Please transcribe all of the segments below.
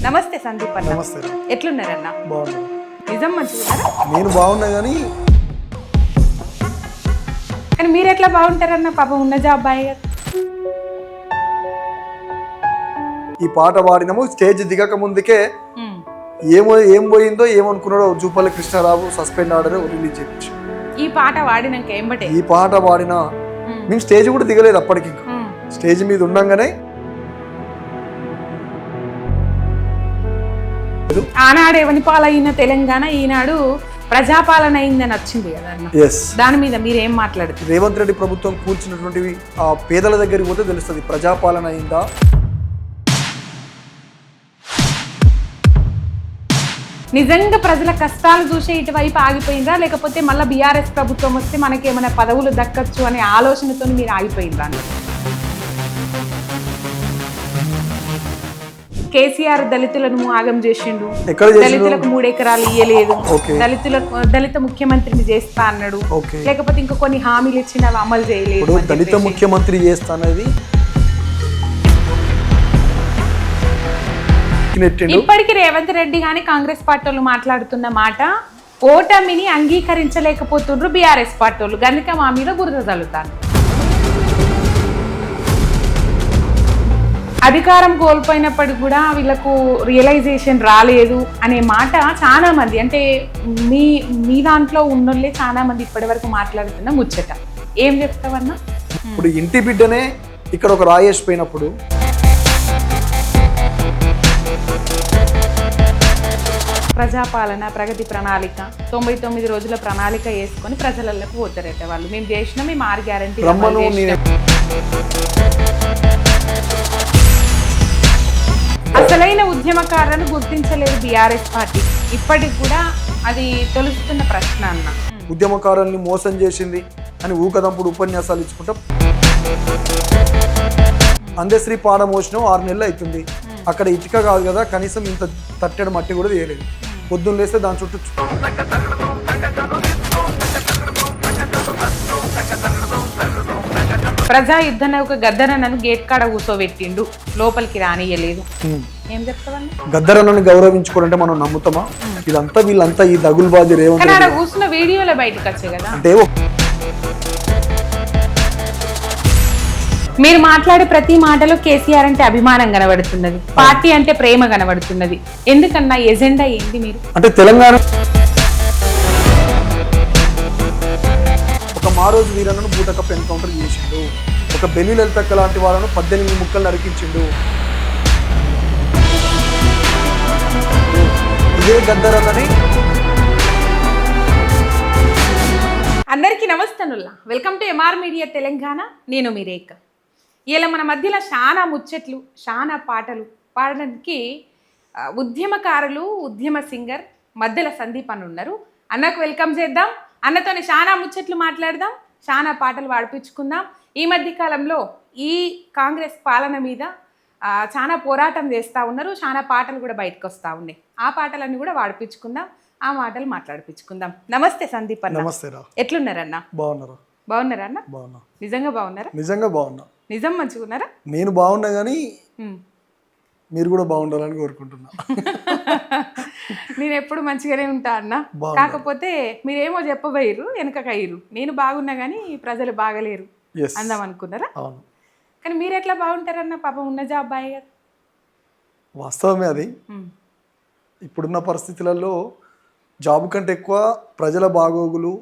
నమస్తే సందీప్ అన్న. నమస్తే. ఎట్లున్నారన్న? బాగున్నా. నిజం మంచిగున్నారా? నేను బాగున్నా కానీ మీరు ఎట్లా బాగుంటారన్న? పాపం ఉన్న జాబ్ బాయ్ కదా. ఈ పాట పాడినాము స్టేజ్ దిగక ముందుకే ఏం పోయిందో ఏమనుకున్నాడో Jupally Krishnarao suspend order release చేయించు. ఈ పాట వాడినాక ఏంబటే ఈ పాట పాడినా మేము స్టేజ్ కూడా దిగలేదు అప్పటికి. ఇంకా స్టేజ్ మీద ఉండంగానే ఆనాడు ఎవని పాలైన తెలంగాణ ఈనాడు ప్రజాపాలన అయిందని వచ్చింది కదా అన్న. దాని మీద మీరు ఏం మాట్లాడుతారు? రేవంత్ రెడ్డి ప్రభుత్వం కూల్చినటువంటివి ఆ పేదల దగ్గరికి పోతే తెలుస్తుంది ప్రజాపాలన అయిందా. నిజంగా ప్రజల కష్టాలు చూసే ఇటువైపు ఆగిపోయిందా, లేకపోతే మళ్ళీ బీఆర్ఎస్ ప్రభుత్వం వస్తే మనకి ఏమైనా పదవులు దక్కచ్చు అనే ఆలోచనతో మీరు ఆగిపోయిందా? కేసీఆర్ దళితులను ఆగం చేసిండు, దళితులకు 3 ఎకరాలు ఇయ్యలేదు, దళిత ముఖ్యమంత్రిని చేస్తా అన్నాడు, లేకపోతే ఇంకా కొన్ని హామీలు ఇచ్చిన అమలు చేయలేదు. దళిత ముఖ్యమంత్రి చేస్తానది ఇప్పటికి రేవంత్ రెడ్డి గాని కాంగ్రెస్ పార్టీ వాళ్ళు మాట్లాడుతున్న మాట, ఓటమిని అంగీకరించలేకపోతుండ్రు బీఆర్ఎస్ పార్టీ వాళ్ళు, గనుక మా మీద బురద చల్లుతారు. అధికారం కోల్పోయినప్పటికి కూడా వీళ్ళకు రియలైజేషన్ రాలేదు అనే మాట చాలా మంది, అంటే మీ దాంట్లో ఉన్నోళ్ళే చాలా మంది ఇప్పటి వరకు మాట్లాడుతున్న ముచ్చట. ఏం చెప్తావన్నా? ఇప్పుడు ఇంటి బిడ్డనే ఇక్కడ ఒక రాయేష్ పోయినప్పుడు ప్రజాపాలన ప్రగతి ప్రణాళిక 99 రోజుల ప్రణాళిక వేసుకొని ప్రజలకు పోతారట వాళ్ళు. మేము చేసినా మేము 6 గ్యారెంటీ. అసలైన ఉద్యమకారులను గుర్తించలేదు బీఆర్ఎస్ పార్టీ. ఇప్పటికి కూడా అది తొలుస్తున్న ప్రశ్న అన్న. ఉద్యమకారుల్ని మోసం చేసింది అని ఊకదంపుడు ఉపన్యాసాలు ఇచ్చుకుంటా అందశ్రీ పాడ మోసిన 6 నెలలు అవుతుంది. అక్కడ ఇటుక కాదు కదా, కనీసం ఇంత తట్టెడు మట్టి కూడా తీయలేదు. పొద్దున్న లేస్తే దాని చుట్టూ ప్రజా యుద్ధ నౌక గద్దరన్నను గేట్ కాడ కూర్చోబెట్టిండు, లోపలికి రానియలేదు. ఏం చెప్తావని? గద్దరన్నను గౌరవించుకోవాలంటే మనం నమ్ముతామా? వీళ్ళంతా ఈ దగులుబాజీ రేవంత్ రెడ్డి కూర్చున్న వీడియోలో బయటకు వచ్చాయి కదా. అంటే మీరు మాట్లాడే ప్రతి మాటలో కేసీఆర్ అంటే అభిమానం కనబడుతున్నది, పార్టీ అంటే ప్రేమ కనబడుతున్నది. ఎందుకన్నా ఎజెండా ఏంటి మీరు? అంటే తెలంగాణ ఒక మారోజు వీరన్నను బూటకప్ ఎన్కౌంటర్ చేసిండు, ఒక బెల్లి లలితక్క లాంటి వాళ్ళను 18 ముక్కలు నరికించిండు. ఇదే గద్దరన్నని. అందరికీ నమస్తనుల్లా, welcome to M R media Telangana. నేను మీ రేఖ. ఇలా మన మధ్యలో చాలా ముచ్చట్లు, చాలా పాటలు పాడడానికి ఉద్యమకారులు, ఉద్యమ సింగర్ మధ్యలో సందీప్ అని ఉన్నారు. అన్నకు వెల్కమ్ చేద్దాం, అన్నతోని చాలా ముచ్చట్లు మాట్లాడదాం, చాలా పాటలు పాడిపించుకుందాం. ఈ మధ్య కాలంలో ఈ కాంగ్రెస్ పాలన మీద చాలా పోరాటం చేస్తూ ఉన్నారు, చాలా పాటలు కూడా బయటకు వస్తూ ఉన్నాయి. ఆ పాటలన్నీ కూడా పాడిపించుకుందాం, ఆ మాటలు మాట్లాడిపించుకుందాం. నమస్తే సందీప్ అన్న. నమస్తే రా. ఎట్లున్నారన్న? బాగున్నారా అన్న? బాగున్నా. నిజంగా బాగున్నారా? నిజంగా బాగున్నా. నిజం మంచిగున్నారా? నేను బాగున్నా కానీ మీరు కూడా బాగుండాలని కోరుకుంటున్నా. నేను ఎప్పుడు మంచిగానే ఉంటా అన్న, కాకపోతే మీరేమో చెప్పబోయిర్రు వెనకకయ్యారు. నేను బాగున్నా కానీ ప్రజలు బాగలేరు అందాం అనుకున్నారా? కానీ మీరు ఎట్లా బాగుంటారన్న? పాపం ఉన్న జాబ్ బాయ్ కదా. వాస్తవమే అది. ఇప్పుడున్న పరిస్థితులలో జాబ్ కంటే ఎక్కువ ప్రజల బాగోగులు,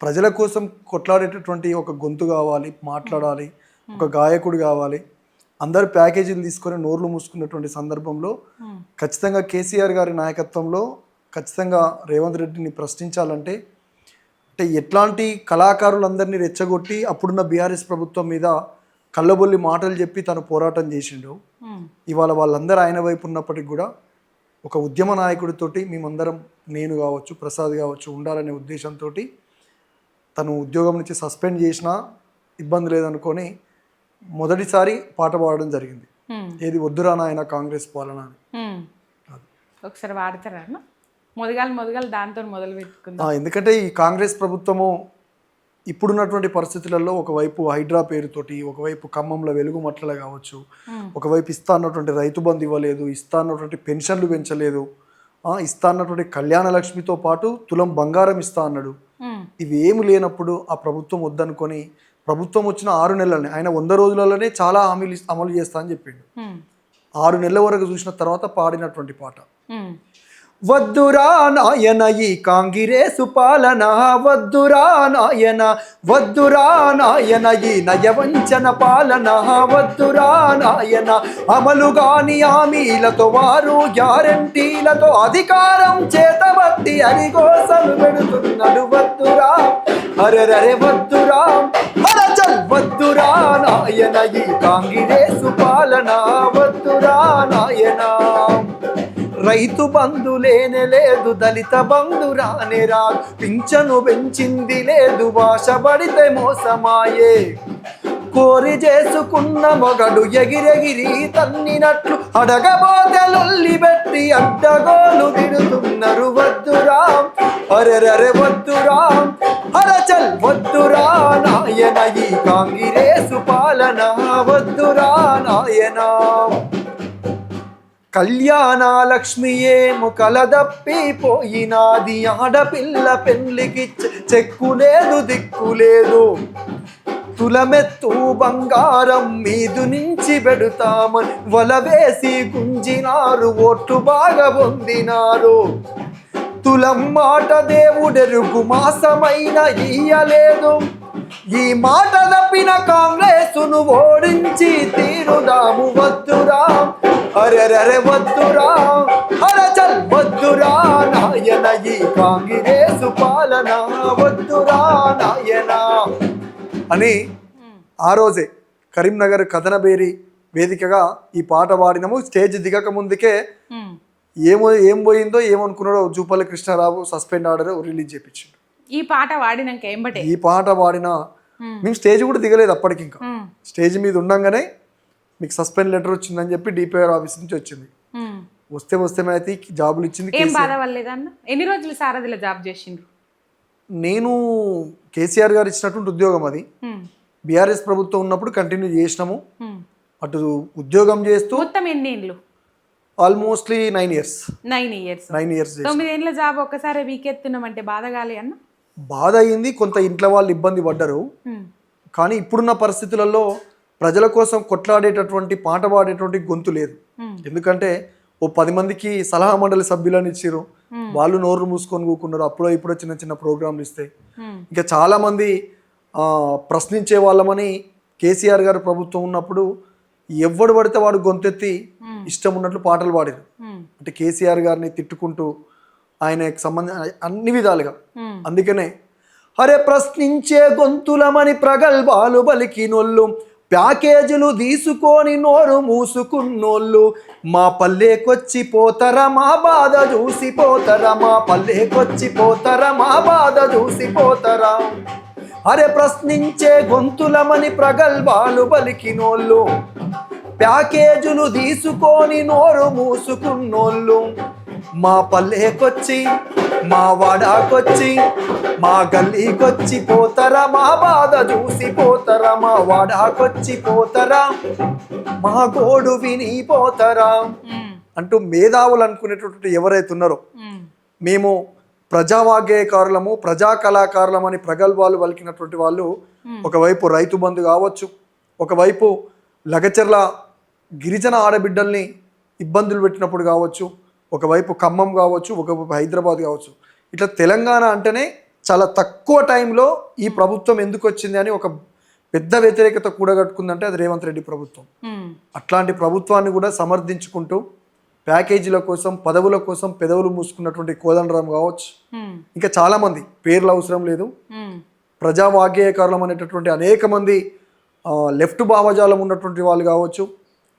ప్రజల కోసం కొట్లాడేటటువంటి ఒక గొంతు కావాలి, మాట్లాడాలి, ఒక గాయకుడు కావాలి. అందరు ప్యాకేజీలు తీసుకొని నోర్లు మూసుకున్నటువంటి సందర్భంలో ఖచ్చితంగా కేసీఆర్ గారి నాయకత్వంలో ఖచ్చితంగా రేవంత్ రెడ్డిని ప్రశ్నించాలంటే, అంటే ఎట్లాంటి కళాకారులందరినీ రెచ్చగొట్టి అప్పుడున్న బీఆర్ఎస్ ప్రభుత్వం మీద కళ్ళబొల్లి మాటలు చెప్పి తను పోరాటం చేసిండు. ఇవాళ వాళ్ళందరూ ఆయన వైపు ఉన్నప్పటికి కూడా ఒక ఉద్యమ నాయకుడితోటి మేమందరం, నేను కావచ్చు, ప్రసాద్ కావచ్చు, ఉండాలనే ఉద్దేశంతో తను ఉద్యోగం నుంచి సస్పెండ్ చేసినా ఇబ్బంది లేదనుకొని మొదటిసారి పాట పాడడం జరిగింది. ఏది వద్దురా నాయన కాంగ్రెస్ పాలన అని. ఒకసారి వాడతారా? మొదగాలు దాంతో మొదలు పెట్టుకుందాం. ఎందుకంటే ఈ కాంగ్రెస్ ప్రభుత్వము ఇప్పుడున్నటువంటి పరిస్థితులలో ఒకవైపు హైడ్రా పేరుతోటి, ఒకవైపు ఖమ్మంలో వెలుగు మట్ల కావచ్చు, ఒకవైపు ఇస్తా అన్నటువంటి రైతు బంధు ఇవ్వలేదు, ఇస్తా అన్నటువంటి పెన్షన్లు పెంచలేదు, ఇస్తా అన్నటువంటి కళ్యాణ లక్ష్మితో పాటు తులం బంగారం ఇస్తా అన్నాడు. ఇవి ఏమి లేనప్పుడు ఆ ప్రభుత్వం వద్దనుకొని ప్రభుత్వం వచ్చిన 6 నెలలని ఆయన 100 రోజులలోనే చాలా హామీలు అమలు చేస్తా అని చెప్పిండు. 6 నెలల వరకు చూసిన తర్వాత పాడినటువంటి పాట, వద్దురా నాయన ఈ కాంగిరేసు పాలన, వద్దురా నాయన, వద్దురా నాయన ఈ నయవంచన పాలన, వద్దురా నాయన అమలుగాని హామీలతో వారు గ్యారంటీలతో అధికారం చేతబట్టి అరిగోసలు పెడుతున్నాడు. వద్దురా అరెరరే వద్దురా అరచల్ వద్దురా నాయన ఈ కాంగిరేసు పాలన, వద్దురా నాయన. రైతు బంధు లేనే లేదు, దళిత బంధు రానే రాదు, పింఛను పెంచింది లేదు, భాషపడితే మోసమాయే. కోరి చేసుకున్న మొగడు ఎగిరెగిరి తన్నినట్లు అడగబోతే లొల్లి పెట్టి అడ్డగోలు తిడుతున్నారు. వద్దురా అరెరరే వద్దురా అరచల్ వద్దురా నాయన ఈ కాంగిరేసు పాలన, వద్దురా నాయన. కళ్యాణ లక్ష్మియేమో కలదప్పిపోయినాది, ఆడపిల్ల పెళ్లికి చెక్కు లేదు దిక్కు లేదు, తులమెత్తు బంగారం మీదు నుంచి పెడతామని వలవేసి గుంజినారు, ఓట్లు బాగా పొందినారు. తులం మాట దేవుడెరుగు మాసమైన ఇయ్యలేదు, ఈ మాట తప్పిన కాంగ్రెసును ఓడించి తీరుదాము. వద్దురా అరెరరే వద్దురా అరచల్ వద్దురా నాయన ఈ కాంగ్రెసు పాలన, వద్దురా నాయన అని ఆ రోజే కరీంనగర్ కథనబేరి వేదికగా ఈ పాట పాడినము. స్టేజ్ దిగక ముందుకే ఏం పోయిందో ఏమనుకున్నాడో Jupally Krishnarao suspend order release చేయించాడు. ఈ పాట వాడినాక ఏంబటే ఈ పాట పాడినా మేము స్టేజ్ కూడా దిగలేదు అప్పటికి. ఇంకా స్టేజ్ మీద ఉండంగానే మీకు సస్పెండ్ లెటర్ వచ్చిందని చెప్పి డిపిఆర్ ఆఫీస్ నుంచి వచ్చింది. వస్తే అయితే జాబులు ఇచ్చింది. ఏం బాధ వల్లేదన్న? ఎన్ని రోజులు సారథిలో జాబ్ చేసిండ్రు? నేను కేసీఆర్ గారు ఇచ్చినటువంటి ఉద్యోగం అది. బీఆర్ఎస్ ప్రభుత్వం ఉన్నప్పుడు కంటిన్యూ చేసినాము. అటు ఉద్యోగం చేస్తూ మొత్తం ఎన్ని ఏళ్ళు? Almostly 9 years. 9 years. 9 years. 9 ఏళ్ళ జాబ్ ఒక్కసారి వీకెత్తున్నామంటే బాధ కాలే అన్న? బాధ అయింది. కొంత ఇంట్లో వాళ్ళు ఇబ్బంది పడ్డారు. కానీ ఇప్పుడున్న పరిస్థితులలో ప్రజల కోసం కొట్లాడేటటువంటి పాట పాడేటువంటి గొంతు లేదు. ఎందుకంటే ఓ 10 మందికి సలహా మండలి సభ్యులని ఇచ్చారు, వాళ్ళు నోరు మూసుకొని కూకున్నారు. అప్పుడో ఇప్పుడో చిన్న చిన్న ప్రోగ్రాంలు ఇస్తే ఇంకా చాలా మంది ప్రశ్నించే వాళ్ళమని కేసీఆర్ గారు ప్రభుత్వం ఉన్నప్పుడు ఎవడు పడితే వాడు గొంతెత్తి ఇష్టం ఉన్నట్లు పాటలు పాడారు. అంటే కేసీఆర్ గారిని తిట్టుకుంటూ ఆయనకు సంబంధించిన అన్ని విధాలుగా. అందుకనే అరే ప్రశ్నించే గొంతులమని ప్రగల్భాలు పలికినోళ్ళు, ప్యాకేజీలు తీసుకొని నోరు మూసుకున్నోళ్ళు, మా పల్లెకొచ్చి పోతారా మా బాధ చూసిపోతారా, మా పల్లెకొచ్చి పోతారా మా బాధ చూసిపోతారా. అరే ప్రశ్నించే గొంతులమని ప్రగల్భాలు పలికినోళ్ళు, ప్యాకేజీలు తీసుకొని నోరు మూసుకున్నోళ్ళు, మా పల్లెకొచ్చి మా వాడాకొచ్చి మా గల్లీకొచ్చి పోతారా మా బాధ చూసిపోతారా, మా వాడాకొచ్చి పోతారా మా గోడు వినిపోతారా అంటూ మేధావులు అనుకునేటటువంటి ఎవరైతే ఉన్నారో, మేము ప్రజావాగ్గేయకారులము, ప్రజా కళాకారులము అని ప్రగల్భాలు పలికినటువంటి వాళ్ళు ఒకవైపు రైతు బంధు కావచ్చు, ఒకవైపు లగచర్ల గిరిజన ఆడబిడ్డల్ని ఇబ్బందులు పెట్టినప్పుడు కావచ్చు, ఒకవైపు ఖమ్మం కావచ్చు, ఒకవైపు హైదరాబాద్ కావచ్చు. ఇట్లా తెలంగాణ అంటేనే చాలా తక్కువ టైంలో ఈ ప్రభుత్వం ఎందుకు వచ్చింది అని ఒక పెద్ద వ్యతిరేకత కూడగట్టుకుందంటే అది రేవంత్ రెడ్డి ప్రభుత్వం. అట్లాంటి ప్రభుత్వాన్ని కూడా సమర్థించుకుంటూ ప్యాకేజీల కోసం, పదవుల కోసం పెదవులు మూసుకున్నటువంటి కోదండరాం కావచ్చు, ఇంకా చాలా మంది పేర్లు అవసరం లేదు, ప్రజా వాగ్గేయకారులం అనేటటువంటి అనేక మంది లెఫ్ట్ భావజాలం ఉన్నటువంటి వాళ్ళు కావచ్చు,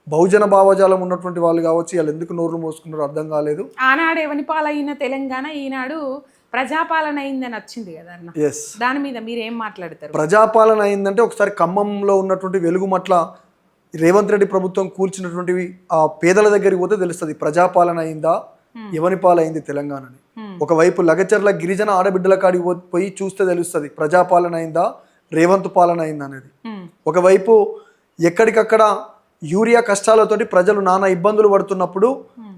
బహుజన భావజాలం ఉన్నటువంటి వాళ్ళు కావచ్చు, వాళ్ళు ఎందుకు నోర్లు మోసుకున్నారో అర్థం కాలేదు. ఆనాడు ఎవని పాలైన తెలంగాణ ఈనాడు ప్రజాపాలన అయిందని వచ్చింది కదా అన్న. దాని మీద మీరు ఏం మాట్లాడతారు? ప్రజాపాలన అయిందంటే ఒకసారి ఖమ్మంలో ఉన్నటువంటి వెలుగుమట్ల రేవంత్ రెడ్డి ప్రభుత్వం కూల్చినటువంటివి ఆ పేదల దగ్గరికి పోతే తెలుస్తుంది ప్రజాపాలన అయిందా, ఎవని పాలైంది తెలంగాణని. ఒకవైపు లగచర్ల గిరిజన ఆడబిడ్డల కాడికి పోయి చూస్తే తెలుస్తుంది ప్రజాపాలన అయిందా రేవంత్ పాలన అయిందా అనేది. ఒకవైపు ఎక్కడికక్కడ యూరియా కష్టాలతోటి ప్రజలు నానా ఇబ్బందులు పడుతున్నప్పుడు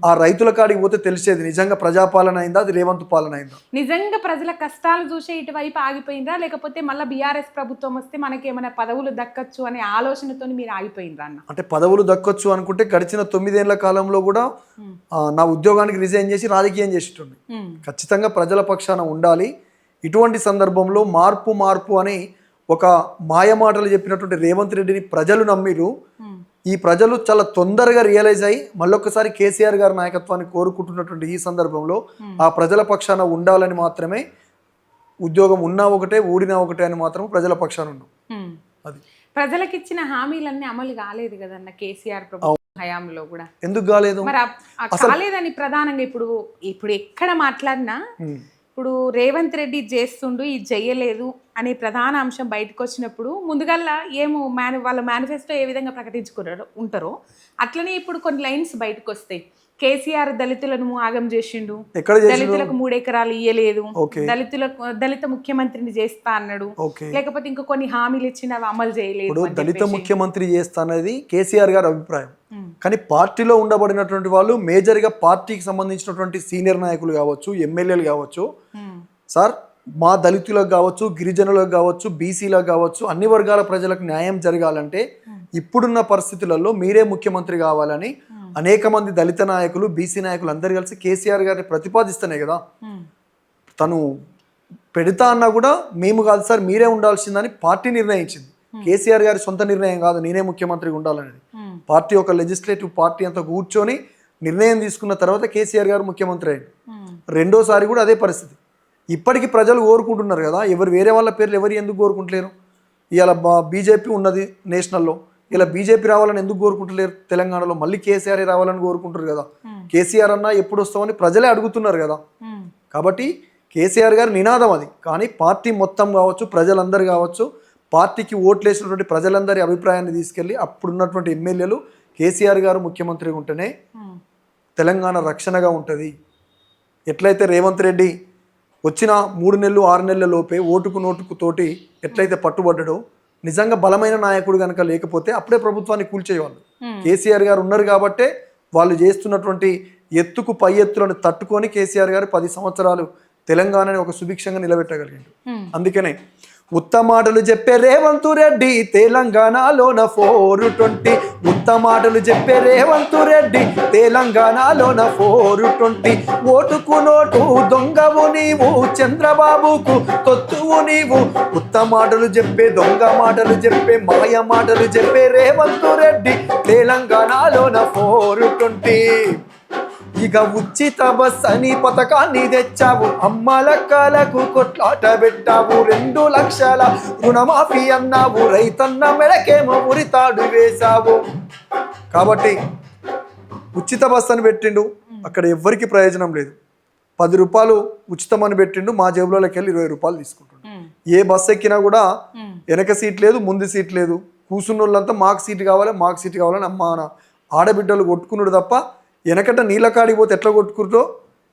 ఆ రైతుల కాడికి పోతే తెలిసేది నిజంగా ప్రజాపాలన అయిందా అది రేవంత్ పాలన అయిందా. నిజంగా ప్రజల కష్టాలు చూసే ఇటువైపు ఆగిపోయిందా, లేకపోతే మళ్ళీ బీఆర్ఎస్ ప్రభుత్వం వస్తే మనకి ఏమైనా పదవులు దక్కచ్చు అనే ఆలోచనతో మీరు ఆగిపోయిందా అన్న? అంటే పదవులు దక్కొచ్చు అనుకుంటే గడిచిన 9 ఏళ్ల కాలంలో కూడా నా ఉద్యోగానికి రిజైన్ చేసి రాజకీయం చేసేటండి. ఖచ్చితంగా ప్రజల పక్షాన ఉండాలి. ఇటువంటి సందర్భంలో మార్పు అని ఒక మాయమాటలు చెప్పినటువంటి రేవంత్ రెడ్డిని ప్రజలు నమ్మిరు. ఈ ప్రజలు చాలా తొందరగా రియలైజ్ అయ్యి మళ్ళొక్కసారి కేసీఆర్ గారి నాయకత్వాన్ని కోరుకుంటున్నటువంటి ఈ సందర్భంలో ఆ ప్రజల పక్షాన ఉండాలని మాత్రమే ఉద్యోగం ఉన్నా ఒకటే ఊడినా ఒకటే అని మాత్రం ప్రజల పక్షాన ఉన్నాం. అది ప్రజలకు ఇచ్చిన హామీలన్నీ అమలు కాలేదు కదన్న కేసీఆర్ ప్రభుత్వం హయాంలో కూడా. ఎందుకు కాలేదు? మరి కాలేదని ప్రధానంగా ఇప్పుడు ఎక్కడ మాట్లాడినా ఇప్పుడు రేవంత్ రెడ్డి చేస్తుండు ఇది చెయ్యలేదు అనే ప్రధాన అంశం బయటకు వచ్చినప్పుడు ముందుగల్లా ఏమో వాళ్ళ మేనిఫెస్టో ఏ విధంగా ఉంటారో అట్లనే ఇప్పుడు కొన్ని లైన్స్ బయటకు వస్తాయి. కేసీఆర్ దళితులను ఆగం చేసిండు, దళితులకు 3 ఎకరాలు ఇయ్యలేదు, దళిత ముఖ్యమంత్రిని చేస్తా అన్నాడు, లేకపోతే ఇంకా కొన్ని హామీలు ఇచ్చిన అమలు చేయలేదు. దళిత ముఖ్యమంత్రి చేస్తా అనేది కేసీఆర్ గారి అభిప్రాయం. కానీ పార్టీలో ఉండబడినటువంటి వాళ్ళు మేజర్ గా పార్టీకి సంబంధించినటువంటి సీనియర్ నాయకులు కావచ్చు, ఎమ్మెల్యేలు కావచ్చు, సార్ మా దళితులకు కావచ్చు, గిరిజనులకు కావచ్చు, బీసీలకు కావచ్చు, అన్ని వర్గాల ప్రజలకు న్యాయం జరగాలంటే ఇప్పుడున్న పరిస్థితులలో మీరే ముఖ్యమంత్రి కావాలని అనేక మంది దళిత నాయకులు, బీసీ నాయకులు అందరు కలిసి కేసీఆర్ గారిని ప్రతిపాదిస్తేనే కదా తను పెడతా అన్నా కూడా మేము కాదు సార్ మీరే ఉండాల్సిందని పార్టీ నిర్ణయించింది. కేసీఆర్ గారి సొంత నిర్ణయం కాదు నేనే ముఖ్యమంత్రిగా ఉండాలనేది. పార్టీ ఒక లెజిస్లేటివ్ పార్టీ అంతా కూర్చొని నిర్ణయం తీసుకున్న తర్వాత కేసీఆర్ గారు ముఖ్యమంత్రి అయ్యారు. రెండోసారి కూడా అదే పరిస్థితి. ఇప్పటికీ ప్రజలు కోరుకుంటున్నారు కదా, ఎవరు వేరే వాళ్ళ పేర్లు ఎవరు ఎందుకు కోరుకుంటలేరు? ఇవాళ బీజేపీ ఉన్నది నేషనల్లో, ఇలా బీజేపీ రావాలని ఎందుకు కోరుకుంటలేరు? తెలంగాణలో మళ్ళీ కేసీఆర్ రావాలని కోరుకుంటారు కదా. కేసీఆర్ అన్నా ఎప్పుడు వస్తామని ప్రజలే అడుగుతున్నారు కదా. కాబట్టి కేసీఆర్ గారి నినాదం అది. కానీ పార్టీ మొత్తం కావచ్చు, ప్రజలందరూ కావచ్చు, పార్టీకి ఓట్లేసినటువంటి ప్రజలందరి అభిప్రాయాన్ని తీసుకెళ్ళి అప్పుడున్నటువంటి ఎమ్మెల్యేలు కేసీఆర్ గారు ముఖ్యమంత్రిగా ఉంటేనే తెలంగాణ రక్షణగా ఉంటుంది. ఎట్లయితే రేవంత్ రెడ్డి వచ్చిన 3 నెలలు 6 నెలల లోపే ఓటుకు నోటుకు తోటి ఎట్లయితే పట్టుబడ్డాడో, నిజంగా బలమైన నాయకుడు కనుక లేకపోతే అప్పుడే ప్రభుత్వాన్ని కూల్చేవాళ్ళు. కేసీఆర్ గారు ఉన్నారు కాబట్టే వాళ్ళు చేస్తున్నటువంటి ఎత్తుకు పై ఎత్తులను తట్టుకొని కేసీఆర్ గారు 10 సంవత్సరాలు తెలంగాణని ఒక సుభిక్షంగా నిలబెట్టగలిగాడు. అందుకనే ఉత్తమాటలు చెప్పే రేవంత్ రెడ్డి తెలంగాణలోన 420. ఉత్తమాటలు చెప్పే రేవంత్ రెడ్డి తెలంగాణలోన 420. ఓటుకు నోటు దొంగవు నీవు, చంద్రబాబుకు తొత్తువు నీవు. ఉత్తమాటలు చెప్పే దొంగ మాటలు చెప్పే మాయ మాటలు చెప్పే రేవంత్ రెడ్డి తెలంగాణలోన 420. ఇక ఉచిత బస్ అని పథకాన్ని తెచ్చావు, అమ్మలక్కలకు కొట్లాట పెట్టావు, 2 లక్షల రుణమాఫీ అన్నావు, రైతన్న మెడకేమో ఉరితాడు వేశావు. కాబట్టి ఉచిత బస్ అని పెట్టిండు, అక్కడ ఎవ్వరికి ప్రయోజనం లేదు. 10 రూపాయలు ఉచితం అని పెట్టిండు, మా జేబులోకి వెళ్ళి 20 రూపాయలు తీసుకుంటుండు. ఏ బస్ ఎక్కినా కూడా వెనక సీట్ లేదు, ముందు సీట్ లేదు. కూర్చున్న వాళ్ళంతా మాకు సీట్ కావాలని అమ్మ ఆడబిడ్డలు కొట్టుకున్నాడు తప్ప వెనకట నీళ్ళ కాడికి పోతే ఎట్లా కొట్టుకుంటో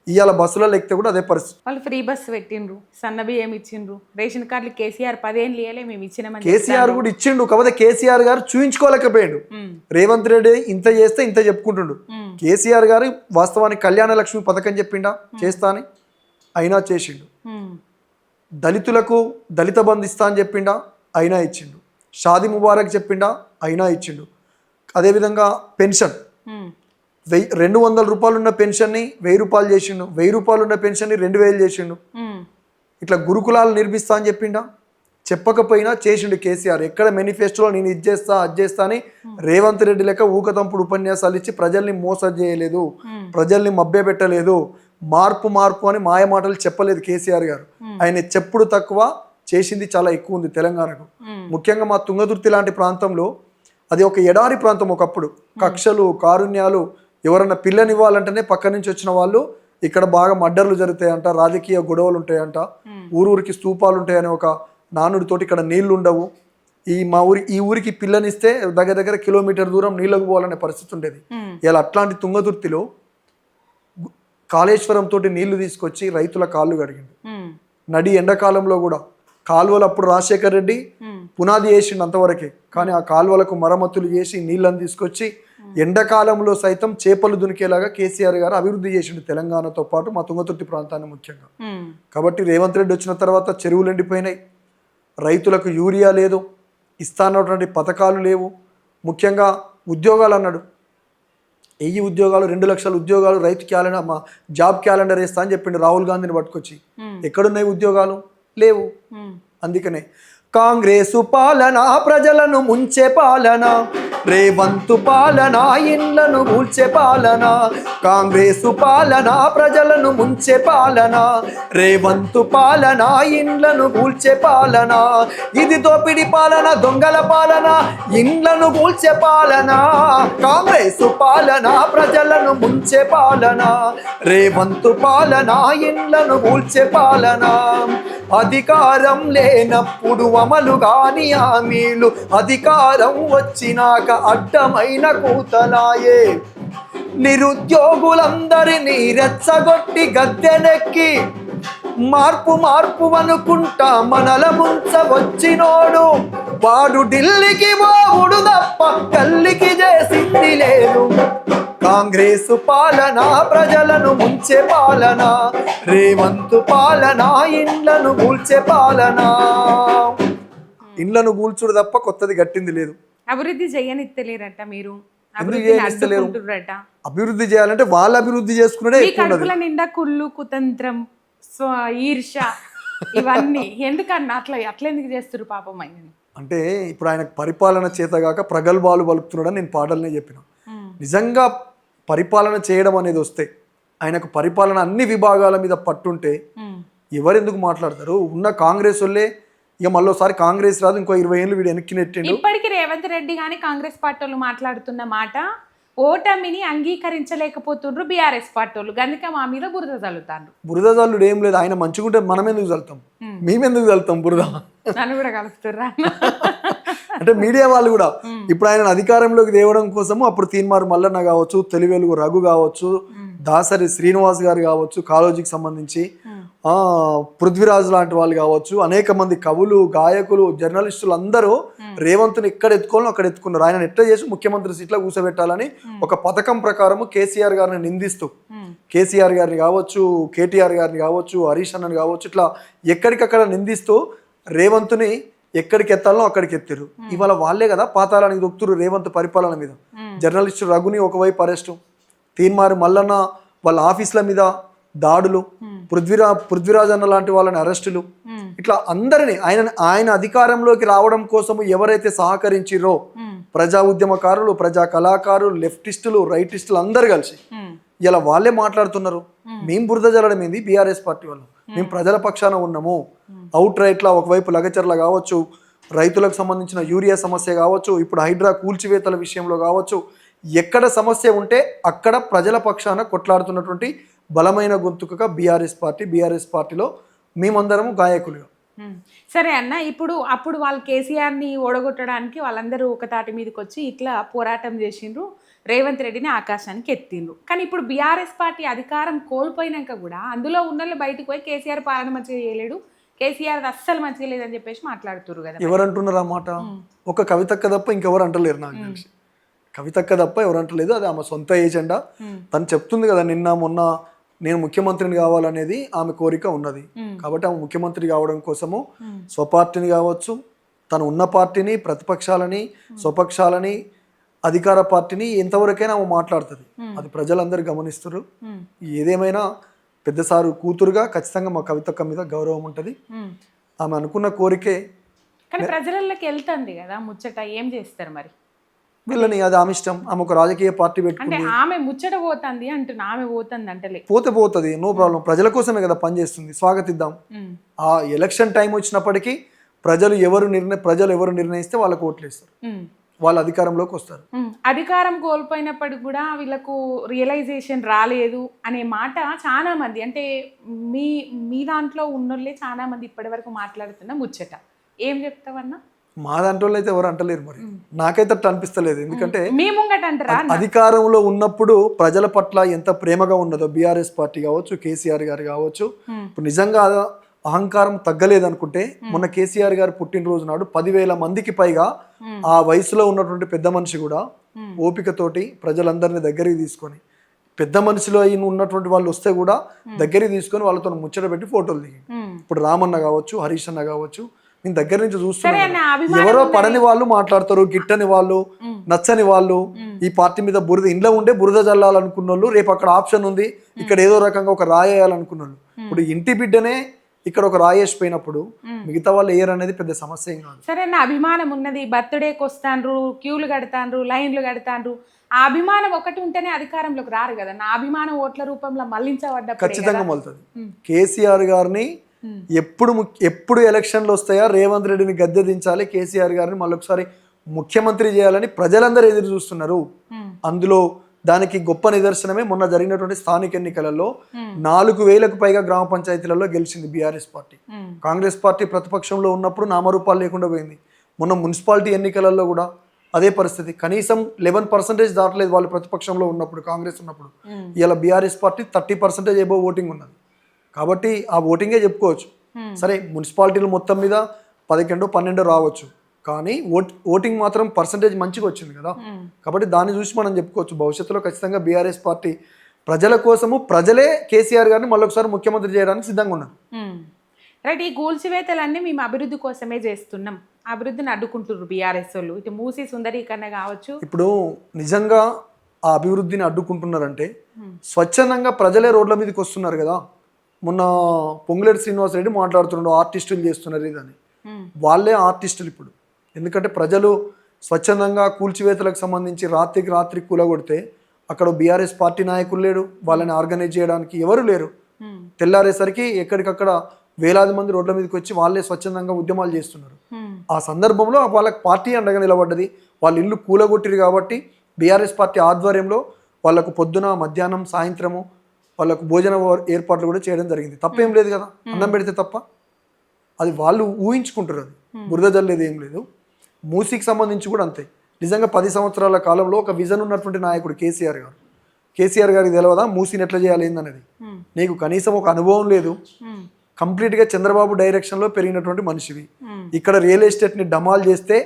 ఇవాళ బస్సులలో ఎక్కితే కూడా అదే పరిస్థితి. వాళ్ళు ఫ్రీ బస్ పెట్టిండ్రు, సన్న బియ్యం ఇచ్చిండ్రు, రేషన్ కార్డులు కేసీఆర్ 10 ఏళ్ళు ఇవ్వలే మేము ఇచ్చినామని. కేసీఆర్ కూడా ఇచ్చిండు, కాకపోతే కేసీఆర్ గారు చూయించుకోలేకపోయాడు. రేవంత్ రెడ్డి ఇంత చేస్తే ఇంత చెప్పుకుంటుండు. కేసీఆర్ గారు వాస్తవానికి కళ్యాణ లక్ష్మి పథకం చెప్పిండా చేస్తా అని, అయినా చేసిండు. దళితులకు దళిత బంధు ఇస్తా అని చెప్పిండా, అయినా ఇచ్చిండు. షాదీ ముబారక్ చెప్పిండా, అయినా ఇచ్చిండు. అదేవిధంగా పెన్షన్ 200 రూపాయలు ఉన్న పెన్షన్ని 1000 రూపాయలు చేసిండు, 1000 రూపాయలు ఉన్న పెన్షన్ని 2000 చేసిండు. ఇట్లా గురుకులాలు నిర్మిస్తా అని చెప్పిండా, చెప్పకపోయినా చేసిండు కేసీఆర్. ఎక్కడ మేనిఫెస్టోలో నేను ఇది చేస్తా అది చేస్తా అని రేవంత్ రెడ్డి లెక్క ఊకతంపుడు ఉపన్యాసాలు ఇచ్చి ప్రజల్ని మోసం చేయలేదు, ప్రజల్ని మభ్య పెట్టలేదు. మార్పు అని మాయ మాటలు చెప్పలేదు కేసీఆర్ గారు. ఆయన చెప్పుడు తక్కువ, చేసింది చాలా ఎక్కువ ఉంది తెలంగాణకు. ముఖ్యంగా మా తుంగతుర్తి లాంటి ప్రాంతంలో అది ఒక ఎడారి ప్రాంతం. ఒకప్పుడు కక్షలు, కారుణ్యాలు, ఎవరన్నా పిల్లనివ్వాలంటేనే పక్క నుంచి వచ్చిన వాళ్ళు ఇక్కడ బాగా మర్డర్లు జరుగుతాయంట, రాజకీయ గొడవలు ఉంటాయంట, ఊరికి స్తూపాలు ఉంటాయని ఒక నానుడితోటి ఇక్కడ నీళ్లు ఉండవు. ఈ ఊరికి పిల్లనిస్తే దగ్గర కిలోమీటర్ దూరం నీళ్ళకు పోవాలనే పరిస్థితి ఉండేది. ఇలా అట్లాంటి తుంగతుర్తిలో కాళేశ్వరం తోటి నీళ్లు తీసుకొచ్చి రైతుల కాళ్ళు కడిగిండు. ఉమ్, నడి ఎండాకాలంలో కూడా కాలువలు అప్పుడు రాజశేఖర్ రెడ్డి ఉమ్, పునాది వేసిండు అంతవరకే, కానీ ఆ కాలువలకు మరమ్మతులు చేసి నీళ్ళని తీసుకొచ్చి ఎండాకాలంలో సైతం చేపలు దునికేలాగా కేసీఆర్ గారు అభివృద్ధి చేసిండు తెలంగాణతో పాటు మా తుంగతుర్తి ప్రాంతాన్ని ముఖ్యంగా. ఉమ్, కాబట్టి రేవంత్ రెడ్డి వచ్చిన తర్వాత చెరువులు ఎండిపోయినాయి, రైతులకు యూరియా లేదు, ఇస్తానటువంటి పథకాలు లేవు, ముఖ్యంగా ఉద్యోగాలు అన్నాడు. 1000 ఉద్యోగాలు 2 లక్షల ఉద్యోగాలు రైతు క్యాలెండర్ మా జాబ్ క్యాలెండర్ వేస్తా అని చెప్పిండు రాహుల్ గాంధీని పట్టుకొచ్చి. ఎక్కడున్నాయి ఉద్యోగాలు? లేవు. ఉమ్. అందుకనే కాంగ్రెసు పాలన ప్రజలను ముంచే పాలన, రేవంతు పాలన ఇండ్లను కూల్చే పాలన. కాంగ్రెసు పాలన ప్రజలను ముంచే పాలన, రేవంతు పాలన ఇండ్లను కూల్చే పాలన. ఇది దోపిడి పాలన, దొంగల పాలన, ఇండ్లను కూల్చే పాలన. కాంగ్రెసు పాలన ప్రజలను ముంచే పాలన, రేవంతు పాలన ఇండ్లను కూల్చే పాలన. అధికారం లేనప్పుడు అమలు కాని హామీలు, అధికారం వచ్చినాక అడ్డమైన కూతలాయే. నిరుద్యోగులందరినీ రెచ్చగొట్టి గద్దెనెక్కి మార్పు మార్పు అనుకుంటా మనల ముంచవచ్చినోడు, వాడు ఢిల్లీకి పోవుడు తప్ప తల్లికి చేసింది లేదు. కాంగ్రెసు పాలన ప్రజలను ముంచే పాలన, రేవంతు పాలన ఇండ్లను కూల్చే పాలన. ఇండ్లను కూల్చుడు తప్ప కొత్తది గట్టింది లేదు. అభివృద్ధి చేయనిత్తలేరట మీరు, ఎందుకు అభివృద్ధిని చేయనిస్తలేరు? అడ్డుకుంటుర్రట. అభివృద్ధి చేయాలంటే వాళ్ళు అభివృద్ధి చేసుకునే మీ ఎక్కువ ఉన్నది. కడుపుల నిండా కుళ్ళు, కుతంత్రం, ఈర్ష ఇవన్నీ ఎందుకన్నా అట్లా ఎందుకు చేస్తారు పాపం ఆయనని? అంటే ఇప్పుడు ఆయనకు పరిపాలన చేతగాక ప్రగల్భాలు పలుకుతున్నాడని నేను పాటలనే చెప్పిన. నిజంగా పరిపాలన చేయడం అనేది వస్తే, ఆయనకు పరిపాలన అన్ని విభాగాల మీద పట్టుంటే ఎవరెందుకు మాట్లాడతారు? ఉన్న కాంగ్రెస్ వాళ్ళే ఇక మళ్ళీసారి కాంగ్రెస్ రాదు, ఇంకో 20 ఏళ్ళు వీడు వెనక్కి నెట్టిండు. ఇప్పటికి రేవంత్ రెడ్డి కానీ కాంగ్రెస్ పార్టీ వాళ్ళు మాట్లాడుతున్న మాట, ఓటమిని అంగీకరించలేకపోతుండ్రు బీఆర్ఎస్ పార్టీ వాళ్ళు, గనుక మా మీద బురద చల్లుతారు. బురద చల్లుడు ఏం లేదు, ఆయన మంచిగుంటే మనం ఎందుకు చల్లుతాం? మేమెందుకు చల్లుతాం బురద? నన్ను కూడా కలుపుతుర్రా? అంటే మీడియా వాళ్ళు కూడా ఇప్పుడు ఆయన అధికారంలోకి తేవడం కోసము అప్పుడు తీన్మార్ మల్లన్న కావచ్చు, తెలివెలుగు రఘు కావచ్చు, దాసరి శ్రీనివాస్ గారు కావచ్చు, కాలేజీకి సంబంధించి పృథ్వీరాజ్ లాంటి వాళ్ళు కావచ్చు, అనేక మంది కవులు, గాయకులు, జర్నలిస్టులు అందరూ రేవంత్ని ఎక్కడ ఎత్తుకోవాలో అక్కడ ఎత్తుకున్నారు. ఆయన ఎట్లా చేసి ముఖ్యమంత్రి సీట్లో కూర్చోబెట్టాలని ఒక పథకం ప్రకారము కేసీఆర్ గారిని నిందిస్తూ, కేసీఆర్ గారిని కావచ్చు, కేటీఆర్ గారిని కావచ్చు, హరీష్ అన్నని కావచ్చు, ఇట్లా ఎక్కడికక్కడ నిందిస్తూ రేవంత్ని ఎక్కడికి ఎత్తాలో అక్కడికి ఎత్తారు. ఇవాళ వాళ్ళే కదా పాతాళానికి దొక్కుతురు రేవంత్ పరిపాలన మీద. జర్నలిస్టు రఘుని ఒకవైపు అరెస్టు, తీన్మారు మల్లన్న వాళ్ళ ఆఫీసుల మీద దాడులు, పృథ్వీరాజ్ అన్న లాంటి వాళ్ళని అరెస్టులు, ఇట్లా అందరినీ ఆయన అధికారంలోకి రావడం కోసము ఎవరైతే సహకరించిరో ప్రజా ఉద్యమకారులు, ప్రజా కళాకారులు, లెఫ్టిస్టులు, రైటిస్టులు అందరు కలిసి ఇలా వాళ్ళే మాట్లాడుతున్నారు. మేము బురద జల్లడం ఏంది? బీఆర్ఎస్ పార్టీ వాళ్ళు మేము ప్రజల పక్షాన ఉన్నాము. అవుట్ రైట్లా ఒకవైపు లగచర్ల కావచ్చు, రైతులకు సంబంధించిన యూరియా సమస్య కావచ్చు, ఇప్పుడు హైడ్రా కూల్చివేతల విషయంలో కావచ్చు, ఎక్కడ సమస్య ఉంటే అక్కడ ప్రజల పక్షాన కొట్లాడుతున్నటువంటి బలమైన గొంతుకగా బీఆర్ఎస్ పార్టీలో మేమందరము గాయకులుగా. సరే అన్న, అప్పుడు వాళ్ళు కేసీఆర్ని ఓడగొట్టడానికి వాళ్ళందరూ ఒక తాటి మీదకి వచ్చి ఇట్లా పోరాటం చేసిండ్రు, రేవంత్ రెడ్డిని ఆకాశానికి ఎత్తిండ్రు. కానీ ఇప్పుడు బీఆర్ఎస్ పార్టీ అధికారం కోల్పోయినాక కూడా అందులో ఉన్న బయటకు పోయి కేసీఆర్ పాలన మంచిగా చేయలేడు, కేసీఆర్ అస్సలు మంచిగా లేదని చెప్పేసి మాట్లాడుతున్నారు కదా. ఎవరు అంటున్నారు ఆ మాట? ఒక కవితక్క తప్ప ఇంకెవరు అంటలేరు నాకు తెలిసి. కవితక్క తప్ప ఎవరు అంటలేదు. అది ఆమె సొంత ఏజెండా. తను చెప్తుంది కదా, నిన్న మొన్న నేను ముఖ్యమంత్రిని కావాలనేది ఆమె కోరిక ఉన్నది. కాబట్టి ఆమె ముఖ్యమంత్రి కావడం కోసము స్వపార్టీని కావచ్చు, తను ఉన్న పార్టీని, ప్రతిపక్షాలని, స్వపక్షాలని, అధికార పార్టీని ఎంతవరకైనా ఆమె మాట్లాడుతుంది. అది ప్రజలందరూ గమనిస్తారు. ఏదేమైనా పెద్ద సారు కూతురుగా ఖచ్చితంగా మా కవితక్క మీద గౌరవం ఉంటుంది. ఆమె అనుకున్న కోరికే. కానీ ప్రజలకి వెళ్తుంది కదా ముచ్చట, ఏం చేస్తారు మరి వీళ్ళని? అది ఆమె ఇష్టం. ఆమె ఒక రాజకీయ పార్టీ పెట్టుకుంది. అంటే ఆమె ముచ్చట పోతుంది అంటున్నా, ఆమె పోతుంది అంటలే. పోతుంది, నో ప్రాబ్లం. ప్రజల కోసమే కదా పనిచేస్తుంది, స్వాగతిద్దాం. ఆ ఎలక్షన్ టైం వచ్చినప్పటికీ ప్రజలు ఎవరు నిర్ణయిస్తే వాళ్ళకు ఓట్లు వేస్తారు, వాళ్ళ అధికారంలోకి వస్తారు. అధికారం కోల్పోయినప్పటికి కూడా వీళ్ళకు రియలైజేషన్ రాలేదు అనే మాట చాలా మంది, అంటే మీ దాంట్లో ఉన్నోళ్ళే చాలా మంది ఇప్పటి వరకు మాట్లాడుతున్న ముచ్చట. ఏం చెప్తావన్నా? మా దాంట్లో అయితే ఎవరు అంటలేరు మరి, నాకైతే అట్లా అనిపిస్తలేదు. ఎందుకంటే మీ ముంగట అంటారా అధికారంలో ఉన్నప్పుడు ప్రజల పట్ల ఎంత ప్రేమగా ఉన్నదో బీఆర్ఎస్ పార్టీ కావచ్చు, కేసీఆర్ గారు కావచ్చు, ఇప్పుడు నిజంగా అహంకారం తగ్గలేదు అనుకుంటే మొన్న కేసీఆర్ గారు పుట్టినరోజు నాడు 10,000 మందికి పైగా ఆ వయసులో ఉన్నటువంటి పెద్ద మనిషి కూడా ఓపికతోటి ప్రజలందరినీ దగ్గరికి తీసుకొని, పెద్ద మనిషిలో అయిన ఉన్నటువంటి వాళ్ళు వస్తే కూడా దగ్గరికి తీసుకొని వాళ్ళతో ముచ్చట పెట్టి ఫోటోలు దిగి, ఇప్పుడు రామన్న కావచ్చు, హరీష్ అన్న కావచ్చు, నేను దగ్గర నుంచి చూస్తున్నాను. ఎవరో పడని వాళ్ళు మాట్లాడతారు, గిట్టని వాళ్ళు, నచ్చని వాళ్ళు, ఈ పార్టీ మీద బురద ఇంట్లో ఉండే బురద జల్లాలనుకున్న వాళ్ళు, రేపు అక్కడ ఆప్షన్ ఉంది ఇక్కడ ఏదో రకంగా ఒక రాయేయాలనుకున్న వాళ్ళు, ఇప్పుడు ఇంటి బిడ్డనే ఇక్కడ ఒక రాయేసిపోయినప్పుడు మిగతా వాళ్ళు వేయరు అనేది పెద్ద సమస్య ఏం కాదు. సరే నా అభిమానం ఉన్నది, బర్త్డేకి వస్తాండ్రు, క్యూలు కడతాండ్రు, లైన్లు కడతాండ్రు, ఆ అభిమానం ఒకటి ఉంటేనే అధికారంలోకి రారు కదా. నా అభిమానం ఓట్ల రూపంలో మళ్లించబడ్డ ఖచ్చితంగా మలుతుంది. కేసీఆర్ గారిని ఎప్పుడు ఎలక్షన్లు వస్తాయా రేవంత్ రెడ్డిని గద్దె దించాలి, కేసీఆర్ గారిని మళ్ళొకసారి ముఖ్యమంత్రి చేయాలని ప్రజలందరూ ఎదురు చూస్తున్నారు. అందులో దానికి గొప్ప నిదర్శనమే మొన్న జరిగినటువంటి స్థానిక ఎన్నికలలో 4,000కు పైగా గ్రామ పంచాయతీలలో గెలిచింది బీఆర్ఎస్ పార్టీ. కాంగ్రెస్ పార్టీ ప్రతిపక్షంలో ఉన్నప్పుడు నామరూపాలు లేకుండా పోయింది. మొన్న మున్సిపాలిటీ ఎన్నికలలో కూడా అదే పరిస్థితి, కనీసం 11% దాటలేదు వాళ్ళు ప్రతిపక్షంలో ఉన్నప్పుడు, కాంగ్రెస్ ఉన్నప్పుడు. ఇలా బీఆర్ఎస్ పార్టీ 30% ఎబో ఓటింగ్ ఉన్నది. కాబట్టి ఆ ఓటింగే చెప్పుకోవచ్చు. సరే మున్సిపాలిటీలు మొత్తం మీద 11-12 రావచ్చు, కానీ ఓటింగ్ మాత్రం పర్సంటేజ్ మంచిగా వచ్చింది కదా. కాబట్టి దాన్ని చూసి మనం చెప్పుకోవచ్చు భవిష్యత్తులో ఖచ్చితంగా బీఆర్ఎస్ పార్టీ ప్రజల కోసము, ప్రజలే కేసీఆర్ గారిని మళ్ళొకసారి ముఖ్యమంత్రి చేయడానికి సిద్ధంగా ఉన్నారు. రైట్, ఈ కూల్చివేతలన్నీ మేము అభివృద్ధి కోసమే చేస్తున్నాం, అభివృద్ధిని అడ్డుకుంటున్నారు బీఆర్ఎస్ వాళ్ళు, ఇటు మూసి సుందరీకరణ కావచ్చు. ఇప్పుడు నిజంగా ఆ అభివృద్ధిని అడ్డుకుంటున్నారంటే స్వచ్ఛందంగా ప్రజలే రోడ్ల మీదకి వస్తున్నారు కదా. మొన్న పొంగులేటి శ్రీనివాస్ రెడ్డి మాట్లాడుతున్నాడు ఆర్టిస్టులు చేస్తున్నారు ఇదని, వాళ్ళే ఆర్టిస్టులు ఇప్పుడు. ఎందుకంటే ప్రజలు స్వచ్ఛందంగా కూల్చివేతలకు సంబంధించి రాత్రికి రాత్రి కూలగొడితే అక్కడ బీఆర్ఎస్ పార్టీ నాయకులు లేడు, వాళ్ళని ఆర్గనైజ్ చేయడానికి ఎవరు లేరు. తెల్లారేసరికి ఎక్కడికక్కడ వేలాది మంది రోడ్ల మీదకి వచ్చి వాళ్ళే స్వచ్ఛందంగా ఉద్యమాలు చేస్తున్నారు. ఆ సందర్భంలో వాళ్ళకి పార్టీ అండగా నిలబడ్డది, వాళ్ళ ఇల్లు కూలగొట్టిరు కాబట్టి బీఆర్ఎస్ పార్టీ ఆధ్వర్యంలో వాళ్ళకు పొద్దున, మధ్యాహ్నం, సాయంత్రము వాళ్ళకు భోజన ఏర్పాట్లు కూడా చేయడం జరిగింది. తప్పేం లేదు కదా, అన్నం పెడితే తప్ప, అది వాళ్ళు ఊహించుకుంటారు, అది బురద జల్లేదు ఏం లేదు. మూసీకి సంబంధించి కూడా అంతే. నిజంగా 10 సంవత్సరాల కాలంలో ఒక విజన్ ఉన్నటువంటి నాయకుడు కేసీఆర్ గారు. కేసీఆర్ గారికి తెలియదా మూసీని ఎట్లా చేయాలి ఏందనేది? నీకు కనీసం ఒక అనుభవం లేదు. కంప్లీట్గా చంద్రబాబు డైరెక్షన్లో పెరిగినటువంటి మనిషివి. ఇక్కడ రియల్ ఎస్టేట్ని డమాల్ చేస్తే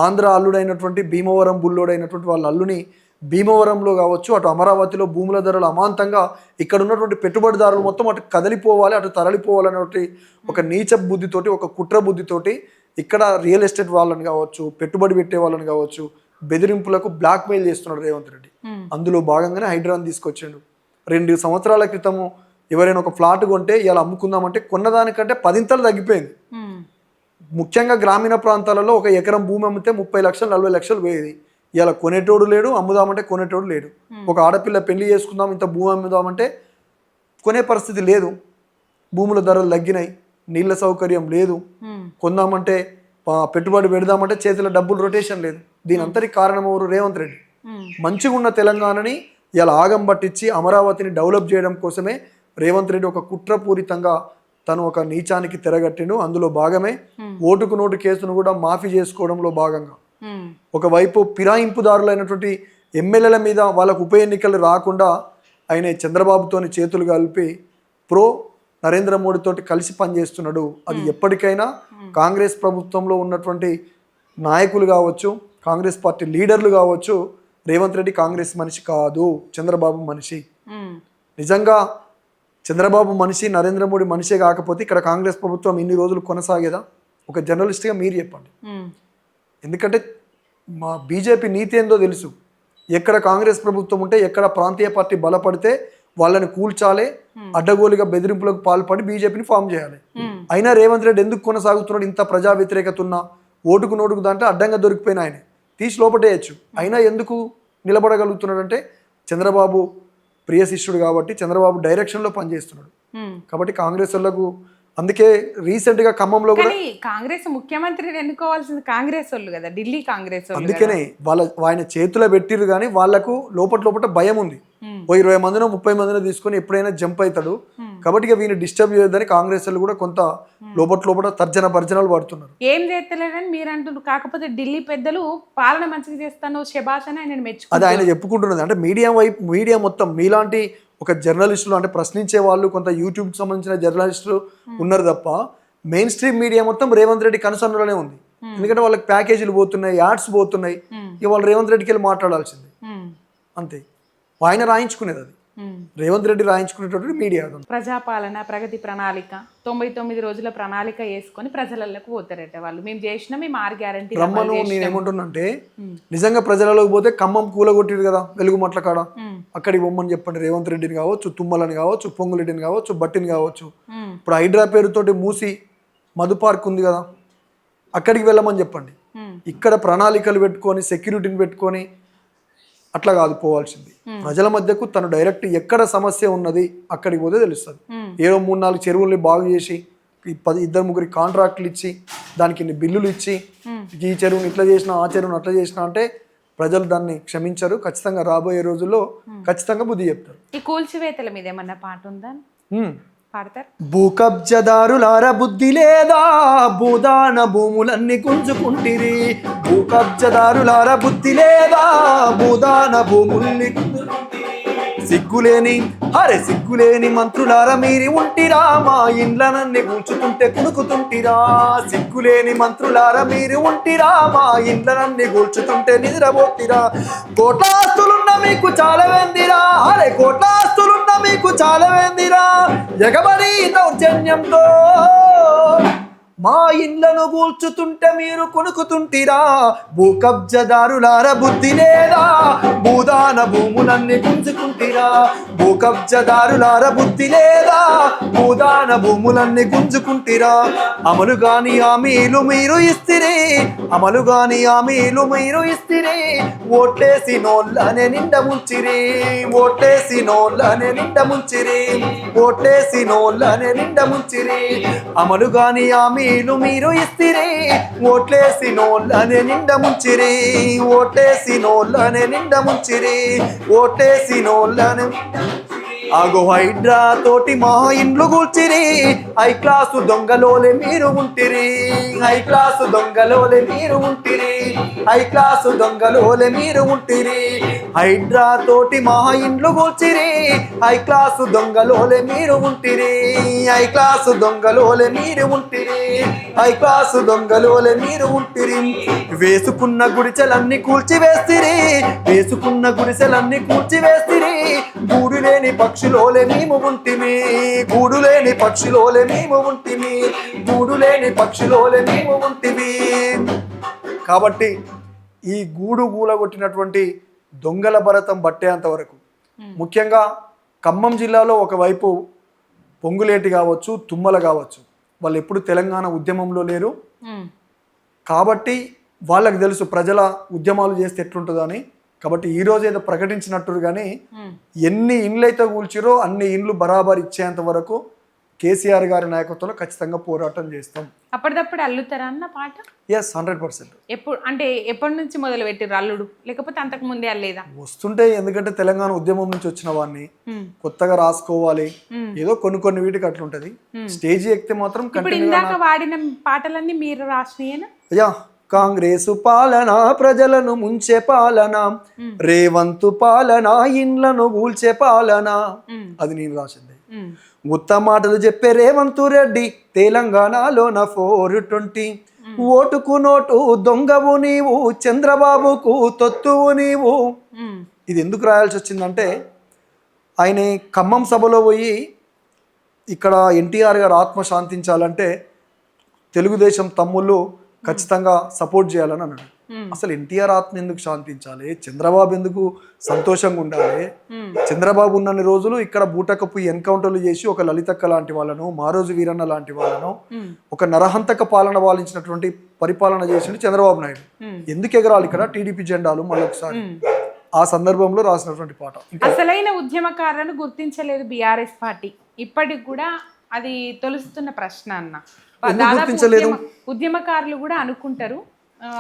ఆంధ్ర అల్లుడైనటువంటి భీమవరం బుల్లోడైనటువంటి వాళ్ళ అల్లుని భీమవరంలో కావచ్చు, అటు అమరావతిలో భూముల ధరలు అమాంతంగా ఇక్కడ ఉన్నటువంటి పెట్టుబడిదారులు మొత్తం అటు కదిలిపోవాలి, అటు తరలిపోవాలనేటువంటి ఒక నీచ బుద్ధితోటి, ఒక కుట్ర బుద్ధితోటి ఇక్కడ రియల్ ఎస్టేట్ వాళ్ళని కావచ్చు, పెట్టుబడి పెట్టే వాళ్ళని కావచ్చు, బెదిరింపులకు బ్లాక్మెయిల్ చేస్తున్నాడు రేవంత్ రెడ్డి. అందులో భాగంగానే హైడ్రాన్ తీసుకొచ్చాడు. 2 సంవత్సరాల క్రితము ఎవరైనా ఒక ఫ్లాట్ కొంటే ఇలా అమ్ముకుందామంటే కొన్నదానికంటే 10 తగ్గిపోయింది. ముఖ్యంగా గ్రామీణ ప్రాంతాలలో ఒక ఎకరం భూమి అమ్మితే 30 లక్షలు 40 లక్షలు పోయేది. ఇలా కొనేటోడు లేడు, అమ్ముదామంటే కొనేటోడు లేడు. ఒక ఆడపిల్ల పెళ్లి చేసుకుందాం, ఇంత భూమి అమ్ముదామంటే కొనే పరిస్థితి లేదు. భూముల ధరలు తగ్గినాయి, నీళ్ళ సౌకర్యం లేదు, కొందామంటే పెట్టుబడి పెడదామంటే చేతిలో డబ్బులు రొటేషన్ లేదు. దీని అంతటి కారణం ఎవరు? రేవంత్ రెడ్డి. మంచిగా ఉన్న తెలంగాణని ఇలా ఆగం పట్టించి అమరావతిని డెవలప్ చేయడం కోసమే రేవంత్ రెడ్డి ఒక కుట్రపూరితంగా తను ఒక నీచానికి తెరగట్టిండు. అందులో భాగమే ఓటుకు నోటు కేసును కూడా మాఫీ చేసుకోవడంలో భాగంగా ఒకవైపు ఫిరాయింపుదారులైనటువంటి ఎమ్మెల్యేల మీద వాళ్ళకు ఉప ఎన్నికలు రాకుండా ఆయన చంద్రబాబుతోని చేతులు కలిపి ప్రో నరేంద్ర మోడీతోటి కలిసి పనిచేస్తున్నాడు. అది ఎప్పటికైనా కాంగ్రెస్ ప్రభుత్వంలో ఉన్నటువంటి నాయకులు కావచ్చు, కాంగ్రెస్ పార్టీ లీడర్లు కావచ్చు, రేవంత్ రెడ్డి కాంగ్రెస్ మనిషి కాదు, చంద్రబాబు మనిషి. నిజంగా చంద్రబాబు మనిషి, నరేంద్ర మోడీ మనిషే కాకపోతే ఇక్కడ కాంగ్రెస్ ప్రభుత్వం ఇన్ని రోజులు కొనసాగేదా? ఒక జర్నలిస్ట్గా మీరు చెప్పండి. ఎందుకంటే మా బీజేపీ నీతి ఏందో తెలుసు. ఎక్కడ కాంగ్రెస్ ప్రభుత్వం ఉంటే, ఎక్కడ ప్రాంతీయ పార్టీ బలపడితే వాళ్ళని కూల్చాలి, అడ్డగోలుగా బెదిరింపులకు పాల్పడి బీజేపీని ఫామ్ చేయాలి. అయినా రేవంత్ రెడ్డి ఎందుకు కొనసాగుతున్నాడు? ఇంత ప్రజా వ్యతిరేకత ఉన్నా, ఓటుకు నోటుకు దాంట్లో అడ్డంగా దొరికిపోయిన ఆయన తీసి లోపటేయచ్చు. అయినా ఎందుకు నిలబడగలుగుతున్నాడంటే చంద్రబాబు ప్రియ శిష్యుడు కాబట్టి, చంద్రబాబు డైరెక్షన్లో పనిచేస్తున్నాడు కాబట్టి కాంగ్రెస్ వాళ్ళకు. అందుకే రీసెంట్ గా ఖమ్మంలో కూడా కాంగ్రెస్ ముఖ్యమంత్రిని ఎన్నుకోవాల్సింది కాంగ్రెస్ వాళ్ళు కదా, ఢిల్లీ కాంగ్రెస్. అందుకనే ఆయన చేతిలో పెట్టిరు కానీ వాళ్ళకు లోపల భయం ఉంది. ఓ 20 మందినో 30 మందినో తీసుకొని ఎప్పుడైనా జంప్ అవుతాడు, కాబట్టి ఇక వీళ్ళు డిస్టర్బ్ చేయొద్దని కాంగ్రెస్ వాళ్ళు కూడా కొంత లోపల తర్జన భర్జనలు పడుతున్నారు. ఏం చేస్తలేరని మీరు అంటున్నారు. కాకపోతే ఢిల్లీ పెద్దలు పాలన మంచిగా చేస్తాను శబాష్ అని ఆయన అది మెచ్చుకుంటారు. ఆయన చెప్పుకుంటున్నది. అంటే మీడియా మొత్తం మీలాంటి ఒక జర్నలిస్టులు అంటే ప్రశ్నించే వాళ్ళు కొంత యూట్యూబ్కి సంబంధించిన జర్నలిస్టులు ఉన్నారు తప్ప మెయిన్ స్ట్రీమ్ మీడియా మొత్తం రేవంత్ రెడ్డి కనుసన్నలోనే ఉంది. ఎందుకంటే వాళ్ళకి ప్యాకేజీలు పోతున్నాయి, యాడ్స్ పోతున్నాయి. ఇక వాళ్ళు రేవంత్ రెడ్డికి వెళ్ళి మాట్లాడాల్సింది అంతే. ఆయన రాయించుకునేది అది, రేవంత్ రెడ్డి రాయించుకునేటటువంటి మీడియా. ప్రజాపాలన ప్రగతి ప్రణాళిక 99 రోజుల ప్రణాళిక వేసుకొని ప్రజలకు పోతారట వాళ్ళు. మేము చేసినా మేము 6 గ్యారంటీ రమ్మను. నేనేమంటున్నానంటే నిజంగా ప్రజలలోకి పోతే ఖమ్మం కూలగొట్టిరు కదా వెలుగు మట్ల కాడ, అక్కడికి పొమ్మని చెప్పండి. రేవంత్ రెడ్డిని కావచ్చు, తుమ్మలని కావచ్చు, పొంగులెడ్డిని కావచ్చు, బట్టిని కావచ్చు. ఇప్పుడు హైడ్రా పేరుతోటి మూసి మధు పార్క్ ఉంది కదా, అక్కడికి వెళ్ళమని చెప్పండి. ఇక్కడ ప్రణాళికలు పెట్టుకొని సెక్యూరిటీని పెట్టుకొని అట్లా కాదు పోవాల్సింది. ప్రజల మధ్యకు తను డైరెక్ట్ ఎక్కడ సమస్య ఉన్నది అక్కడికి పోతే తెలుస్తుంది. ఏదో 3-4 చెరువుల్ని బాగు చేసి 2-3 కాంట్రాక్టులు ఇచ్చి దానికి ఇన్ని బిల్లులు ఇచ్చి ఈ చెరువుని ఇట్లా చేసినా ఆ చెరువుని అట్లా చేసినా అంటే ప్రజలు దాన్ని క్షమించరు. ఖచ్చితంగా రాబోయే రోజుల్లో ఖచ్చితంగా బుద్ధి చెప్తారు. ఈ కూల్చివేతల మీద ఏమన్నా పాట ఉందా? పాడతారు. భూకబ్జదారులార బుద్ధి లేదా, భూదాన భూములన్నీ గుంజుకుంటిరి. భూకబ్జదారులార బుద్ధి లేదా, భూదాన భూముల్ని సిగ్గులేని మంత్రులార మీరి ఉంటిరా, మా ఇండ్లనన్ని కూల్చుతుంటే కునుకుతుంటిరా. సిగ్గులేని మంత్రులార మీరు ఉంటిరా, మా ఇండ్లనన్ని కూల్చుతుంటే నిద్రపోతిరా. కోట్లాస్తులున్న మీకు చాలా వెందిరా, కోట్లాస్తులున్న మీకు చాలా వెందిరా. ఎగబడి దౌర్జన్యంతో మా ఇండ్లను కూల్చుతుంటే మీరు కొనుకుతుంటిరా. భూకబ్జదారులార బుద్ధి లేదా, భూదాన భూములన్నీ గుంజుకుంటిరా. భూకబ్జదారులార బుద్ధి లేదా, భూదాన భూములన్నీ గుంజుకుంటిరా. అమలు గాని హామీలు మీరు ఇస్తిరి, అమలు గాని హామీలు మీరు ఇస్తిరి. ఓట్లేసి నోళ్ళనే నిండ ముంచిరి, ఓట్లేసి నోళ్ళనే నిండ ముంచిరి, ఓట్లేసి నోళ్ళనే నిండ ముంచిరి. అమలు గాని హామీ మీరు ఇస్తిరి, ఓట్లేసి నోళ్ళనే నిండ ముంచిరి, ఓట్లేసి నోళ్ళనే నిండ ముంచిరి, ఓట్లేసి నోళ్ళనే. ఆగో హైడ్రా తోటి మా ఇండ్లు కూల్చిరి, హై క్లాసు దొంగలోలే మీరు ఉంటిరి, హై క్లాసు దొంగలోలే మీరు ఉంటిరి, హై క్లాసు దొంగలోలే మీరు ఉంటిరి. హైడ్రా తోటి మా ఇండ్లు కూల్చిరి, హై క్లాసు దొంగలోలే మీరు ఉంటిరి, హై క్లాసు దొంగలోలే మీరు ఉంటిరి, హై క్లాసు దొంగలోలే మీరు ఉంటిరి. వేసుకున్న గుడిసెలన్నీ కూల్చివేస్తిరి, వేసుకున్న గుడిసెలన్నీ కూల్చివేస్తిరి. గూడు లేని పక్షులోలే మేము ఉంటిమి, గూడు లేని పక్షులోలే మేము ఉంటిమి, గూడు లేని పక్షులోలే మేము ఉంటిమి. కాబట్టి ఈ గూడు గూలగొట్టినటువంటి దొంగల భరతం పట్టేంత వరకు, ముఖ్యంగా ఖమ్మం జిల్లాలో ఒకవైపు పొంగులేటి కావచ్చు, తుమ్మల కావచ్చు, వాళ్ళు ఎప్పుడు తెలంగాణ ఉద్యమంలో లేరు కాబట్టి వాళ్ళకి తెలుసు ప్రజల ఉద్యమాలు చేస్తే ఎట్లుంటుందో అని. కాబట్టి ఈ రోజు ఏదో ప్రకటించినట్టు కానీ ఎన్ని ఇండ్లు అయితే కూల్చిరో అన్ని ఇండ్లు బరాబర్ ఇచ్చేంత వరకు కేసీఆర్ గారి నాయకత్వంలో ఖచ్చితంగా పోరాటం చేస్తాం. అప్పటిదప్పుడు అల్లుతారా అన్న పాట? ఎస్, 100%. ఎప్పుడు అంటే ఎప్పటి నుంచి మొదలు పెట్టిర్రు అల్లుడు, లేకపోతే అంతకు ముందే అల్లేదా? వస్తుంటే, ఎందుకంటే తెలంగాణ ఉద్యమం నుంచి వచ్చిన వాడిని కొత్తగా రాసుకోవాలి, ఏదో కొన్ని వీటికి అట్లుంటది. స్టేజీ ఎక్కితే మాత్రం ఇప్పుడు ఇందాక వాడిన పాటలన్నీ మీరు రాసినాయేనా? యా. కాంగ్రెసు పాలన ప్రజలను ముంచే పాలన, రేవంతు పాలన ఇండ్లను కూల్చే పాలన, అది నేను రాసింది. ఉత్తమ మాటలు చెప్పే రేవంతు రెడ్డి తెలంగాణలోన 420, ఓటుకు నోటు దొంగవు నీవు, చంద్రబాబుకు తొత్తువు నీవు. ఇది ఎందుకు రాయాల్సి వచ్చిందంటే, ఆయన ఖమ్మం సభలో పోయి ఇక్కడ ఎన్టీఆర్ గారు ఆత్మ శాంతించాలంటే తెలుగుదేశం తమ్ముళ్ళు ఖచ్చితంగా సపోర్ట్ చేయాలని అన్నాడు. అసలు ఎన్టీఆర్ ఆత్మ ఎందుకు శాంతించాలి, చంద్రబాబు ఎందుకు సంతోషంగా ఉండాలి? చంద్రబాబు ఉన్నన్ని రోజులు ఇక్కడ బూటకపు ఎన్కౌంటర్లు చేసి ఒక లలితక్క లాంటి వాళ్ళను, మారోజు వీరన్న లాంటి వాళ్ళను, ఒక నరహంతక పాలన పాలించినటువంటి పరిపాలన చేసిండు చంద్రబాబు నాయుడు. ఎందుకు ఎగరాలి ఇక్కడ టీడీపీ జెండాలు మళ్ళొకసారి? ఆ సందర్భంలో రాసినటువంటి పాట. అసలైన ఉద్యమకారులను గుర్తించలేదు బీఆర్ఎస్ పార్టీ, ఇప్పటికి కూడా అది తొలుస్తున్న ప్రశ్న అన్న. దాదాపు ఉద్యమకారులు కూడా అనుకుంటారు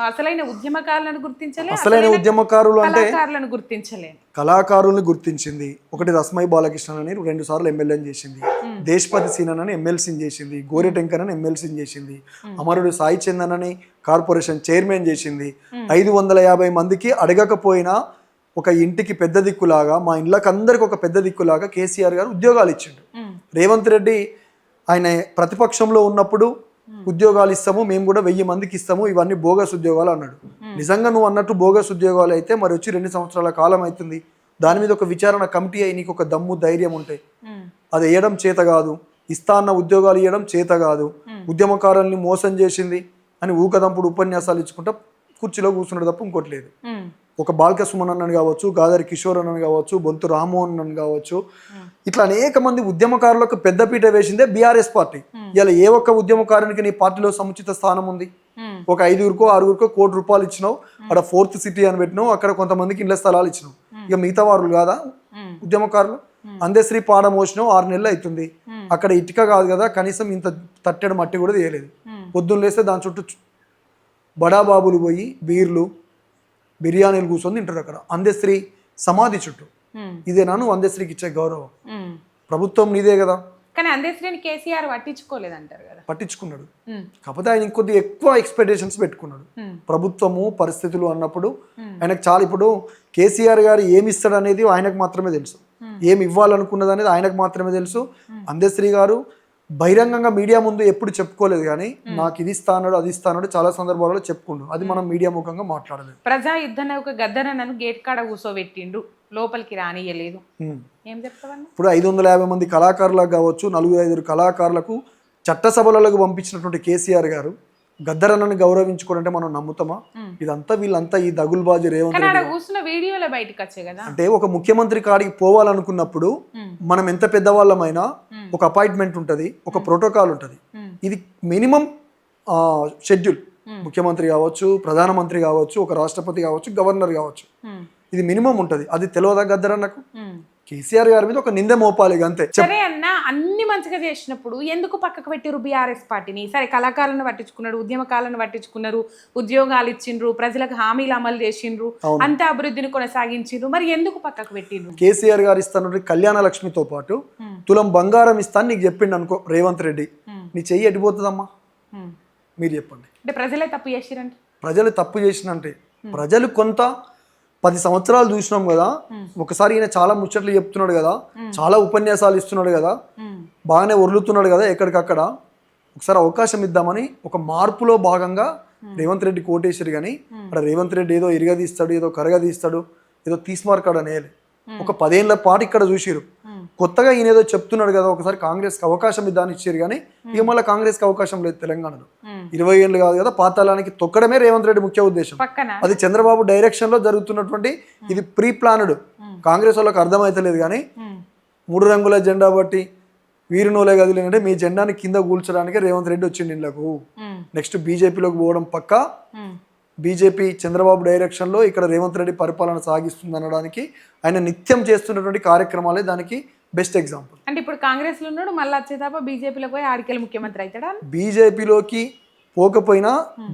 అసలైన ఉద్యమకారులను గుర్తించలే, అసలైన ఉద్యమకారులు అంటే కళాకారులను గుర్తించలే. కళాకారుల్ని గుర్తించింది. ఒకటి రస్మై బాలకృష్ణన్ అని 2 సార్లు ఎమ్మెల్యేని చేసింది, దేశపతి సీనన్ అని ఎమ్మెల్సీని చేసింది, గోరెటెంకర్ అని ఎమ్మెల్సీని చేసింది, అమరుడు సాయి చందన్ అని కార్పొరేషన్ చైర్మన్ చేసింది. 550 మందికి అడగకపోయినా ఒక ఇంటికి పెద్ద దిక్కులాగా, మా ఇళ్ళకి అందరికి ఒక పెద్ద దిక్కులాగా కేసీఆర్ గారు ఉద్యోగాలు ఇచ్చిండు. రేవంత్ రెడ్డి ఆయన ప్రతిపక్షంలో ఉన్నప్పుడు ఉద్యోగాలు ఇస్తాము, మేము కూడా 1000 మందికి ఇస్తాము, ఇవన్నీ బోగస్ ఉద్యోగాలు అన్నాడు. నిజంగా నువ్వు అన్నట్టు బోగస్ ఉద్యోగాలు అయితే మరి వచ్చి 2 సంవత్సరాల కాలం అవుతుంది. దాని మీద ఒక విచారణ కమిటీ అయి నీకు ఒక దమ్ము ధైర్యం ఉంటే అది వేయడం చేత కాదు, ఇస్తా అన్న ఉద్యోగాలు ఇవ్వడం చేత కాదు, ఉద్యమకారుల్ని మోసం చేసింది అని ఊకదంపుడు ఉపన్యాసాలు ఇచ్చుకుంటా కుర్చీలో కూర్చున్నాడు తప్ప ఇంకోటి లేదు. ఒక బాల్క సుమన్ అన్నని కావచ్చు, గాదరి కిషోర్ అన్నని కావచ్చు, బొంతు రామ్మోహన్ అని కావచ్చు, ఇట్లా అనేక మంది ఉద్యమకారులకు పెద్దపీట వేసిందే బీఆర్ఎస్ పార్టీ. ఇలా ఏ ఒక్క ఉద్యమకారునికి నీ పార్టీలో సముచిత స్థానం ఉంది? ఒక 5గురికో 6గురికో కోటి రూపాయలు ఇచ్చినావు, అక్కడ 4th సిటీ అని పెట్టినావు, అక్కడ కొంతమందికి ఇళ్ల స్థలాలు ఇచ్చినావు. ఇక మిగతా వారు కాదా ఉద్యమకారులు? అందశ్రీ పాడ మోసినావు, 6 నెలలు అవుతుంది. అక్కడ ఇటుక కాదు కదా, కనీసం ఇంత తట్టెడు మట్టి కూడా తీయలేదు. పొద్దున్న లేస్తే దాని చుట్టూ బడాబాబులు పోయి బీర్లు బిర్యానీలు కూర్చొని తింటారు అక్కడ అందశ్రీ సమాధి చుట్టూ. ఇదేనా నువ్వు అందశ్రీకి ఇచ్చే గౌరవం? ప్రభుత్వం నీదే కదా. కానీ అందశ్రీని కేసీఆర్ పట్టించుకోలేదంటారు కదా. పట్టించుకున్నాడు, కాకపోతే ఆయన ఇంకొద్ది ఎక్కువ ఎక్స్పెక్టేషన్స్ పెట్టుకున్నాడు. ప్రభుత్వము పరిస్థితులు అన్నప్పుడు ఆయనకు చాలా, ఇప్పుడు కేసీఆర్ గారు ఏమి ఇస్తాడు అనేది ఆయనకు మాత్రమే తెలుసు, ఏమి ఇవ్వాలనుకున్నది అనేది ఆయనకు మాత్రమే తెలుసు. అందశ్రీ గారు బహిరంగంగా మీడియా ముందు ఎప్పుడు చెప్పుకోలేదు, కానీ నాకు ఇది ఇస్తాడు అది ఇస్తాడు చాలా సందర్భాలలో చెప్పుకుండు. అది మనం మీడియా ముఖంగా మాట్లాడలేదు. ప్రజా యుద్ధ నౌక గద్దరన్నను గేట్ కాడ కూర్చోబెట్టిండు, లోపలికి రానియలేదు. ఏం చెప్తావన్నా? ఇప్పుడు 550 మంది కళాకారులకు కావచ్చు, 4-5 కళాకారులకు చట్టసభలకు పంపించినటువంటి కేసీఆర్ గారు గద్దరన్నని గౌరవించుకోవడం అంటే మనం నమ్ముతామా? ఇదంతా వీళ్ళంతా ఈ దగులుబాజీ రేవంత్ కూర్చున్న వీడియోలో బయటకు వచ్చే కదా. అంటే ఒక ముఖ్యమంత్రి కాడికి పోవాలనుకున్నప్పుడు మనం ఎంత పెద్దవాళ్ళమైనా ఒక అపాయింట్మెంట్ ఉంటుంది, ఒక ప్రోటోకాల్ ఉంటుంది. ఇది మినిమం షెడ్యూల్. ముఖ్యమంత్రి కావచ్చు, ప్రధానమంత్రి కావచ్చు, ఒక రాష్ట్రపతి కావచ్చు, గవర్నర్ కావచ్చు, ఇది మినిమం ఉంటుంది. అది తెలియదా గద్దరన్నకు? కేసీఆర్ గారి మీద ఒక నింద మోపాలి అంతే. సరే అన్న, అన్ని మంచిగా చేసినప్పుడు ఎందుకు పక్కకు పెట్టిరు బీఆర్ఎస్ పార్టీని? సరే కళాకారులను పట్టించుకున్నారు, ఉద్యమకారులను పట్టించుకున్నారు, ఉద్యోగాలు ఇచ్చిండ్రు, ప్రజలకు హామీలు అమలు చేసిండ్రు, అంత అభివృద్ధిని కొనసాగించిండ్రు, మరి ఎందుకు పక్కకు పెట్టిండ్రు? కేసీఆర్ గారు ఇస్తాను కళ్యాణ లక్ష్మితో పాటు తులం బంగారం ఇస్తాను నీకు చెప్పిండు అనుకో రేవంత్ రెడ్డి, నీ చెయ్యి ఎడిపోతుందమ్మా? మీరు చెప్పండి. అంటే ప్రజలే తప్పు చేసిరంటే? ప్రజలు తప్పు చేసినంటే ప్రజలు కొంత 10 సంవత్సరాలు చూసినాం కదా. ఒకసారి ఈయన చాలా ముచ్చట్లు చెప్తున్నాడు కదా, చాలా ఉపన్యాసాలు ఇస్తున్నాడు కదా, బాగానే ఒర్లుతున్నాడు కదా ఎక్కడికక్కడ. ఒకసారి అవకాశం ఇద్దామని ఒక మార్పులో భాగంగా రేవంత్ రెడ్డి కోటేశ్వరి కానీ అక్కడ రేవంత్ రెడ్డి ఏదో ఇరగదీస్తాడు, ఏదో కరగదీస్తాడు, ఏదో తీస్మార్కాడు అనేయాలి. ఒక 10 ఏళ్ల పాటు ఇక్కడ చూసిరు. కొత్తగా ఈయన ఏదో చెప్తున్నాడు కదా, ఒకసారి కాంగ్రెస్కి అవకాశం ఇద్దామని ఇచ్చారు, కానీ ఇక మళ్ళీ కాంగ్రెస్కి అవకాశం లేదు తెలంగాణలో. 20 ఏళ్ళు కాదు కదా, పాతాళానికి తొక్కడమే రేవంత్ రెడ్డి ముఖ్య ఉద్దేశం. అది చంద్రబాబు డైరెక్షన్ లో జరుగుతున్నటువంటి ఇది ప్రీ ప్లాన్డ్. కాంగ్రెస్ వాళ్ళకి అర్థమైతలేదు, కానీ 3 రంగుల జెండా బట్టి వీరు నోలే గదిలేనంటే మీ జెండాని కింద కూల్చడానికి రేవంత్ రెడ్డి వచ్చింది ఇళ్లకు. నెక్స్ట్ బీజేపీలోకి పోవడం పక్క. బీజేపీ చంద్రబాబు డైరెక్షన్లో ఇక్కడ రేవంత్ రెడ్డి పరిపాలన సాగిస్తుంది అనడానికి ఆయన నిత్యం చేస్తున్నటువంటి కార్యక్రమాలే దానికి బెస్ట్ ఎగ్జాంపుల్. అంటే ఇప్పుడు కాంగ్రెస్ లో ఉన్నాడు, మళ్ళీ వచ్చేదాప బీజేపీలోకి పోయి ఆడికెళ్ళి ముఖ్యమంత్రి అవుతాడా? బీజేపీలోకి పోకపోయినా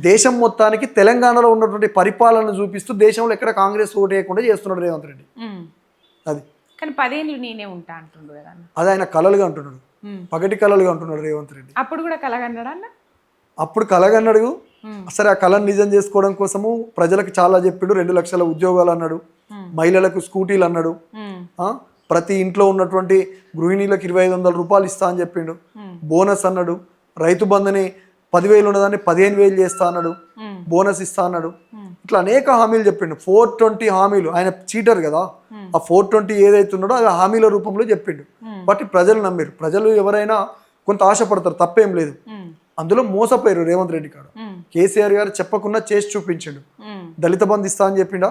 దేశం మొత్తానికి తెలంగాణలో ఉన్నటువంటి పరిపాలన చూపిస్తూ దేశంలో ఎక్కడ కాంగ్రెస్ ఓటు వేయకుండా చేస్తున్నాడు రేవంత్ రెడ్డి. అది కానీ 10 ఏళ్ళు నేనే ఉంటా అంటుండ్రు కదా. అది ఆయన కలలుగా అంటున్నాడు, పగటి కలలుగా అంటున్నాడు రేవంత్ రెడ్డి. అప్పుడు కూడా కలగన్నాడా అన్న? అప్పుడు కలగన్నాడు. సరే, ఆ కళను నిజం చేసుకోవడం కోసము ప్రజలకు చాలా చెప్పాడు. 2 లక్షల ఉద్యోగాలు అన్నాడు, మహిళలకు స్కూటీలు అన్నాడు, ప్రతి ఇంట్లో ఉన్నటువంటి గృహిణీలకు 2500 రూపాయలు ఇస్తా అని చెప్పిండు, బోనస్ అన్నాడు, రైతు బంధుని 10,000 ఉన్నదాన్ని 15,000 చేస్తా అన్నాడు, బోనస్ ఇస్తా అన్నాడు. ఇట్లా అనేక హామీలు చెప్పిండు. 420 హామీలు. ఆయన చీటర్ కదా, ఆ 420 ఏదైతే ఉన్నాడో అది హామీల రూపంలో చెప్పిండు. బట్ ప్రజలు నమ్మారు. ప్రజలు ఎవరైనా కొంత ఆశపడతారు, తప్పేం లేదు. అందులో మోసపోయారు రేవంత్ రెడ్డి కాడ. కేసీఆర్ గారు చెప్పకుండా చేసి చూపించాడు. దళిత బంధు ఇస్తా అని చెప్పిండా.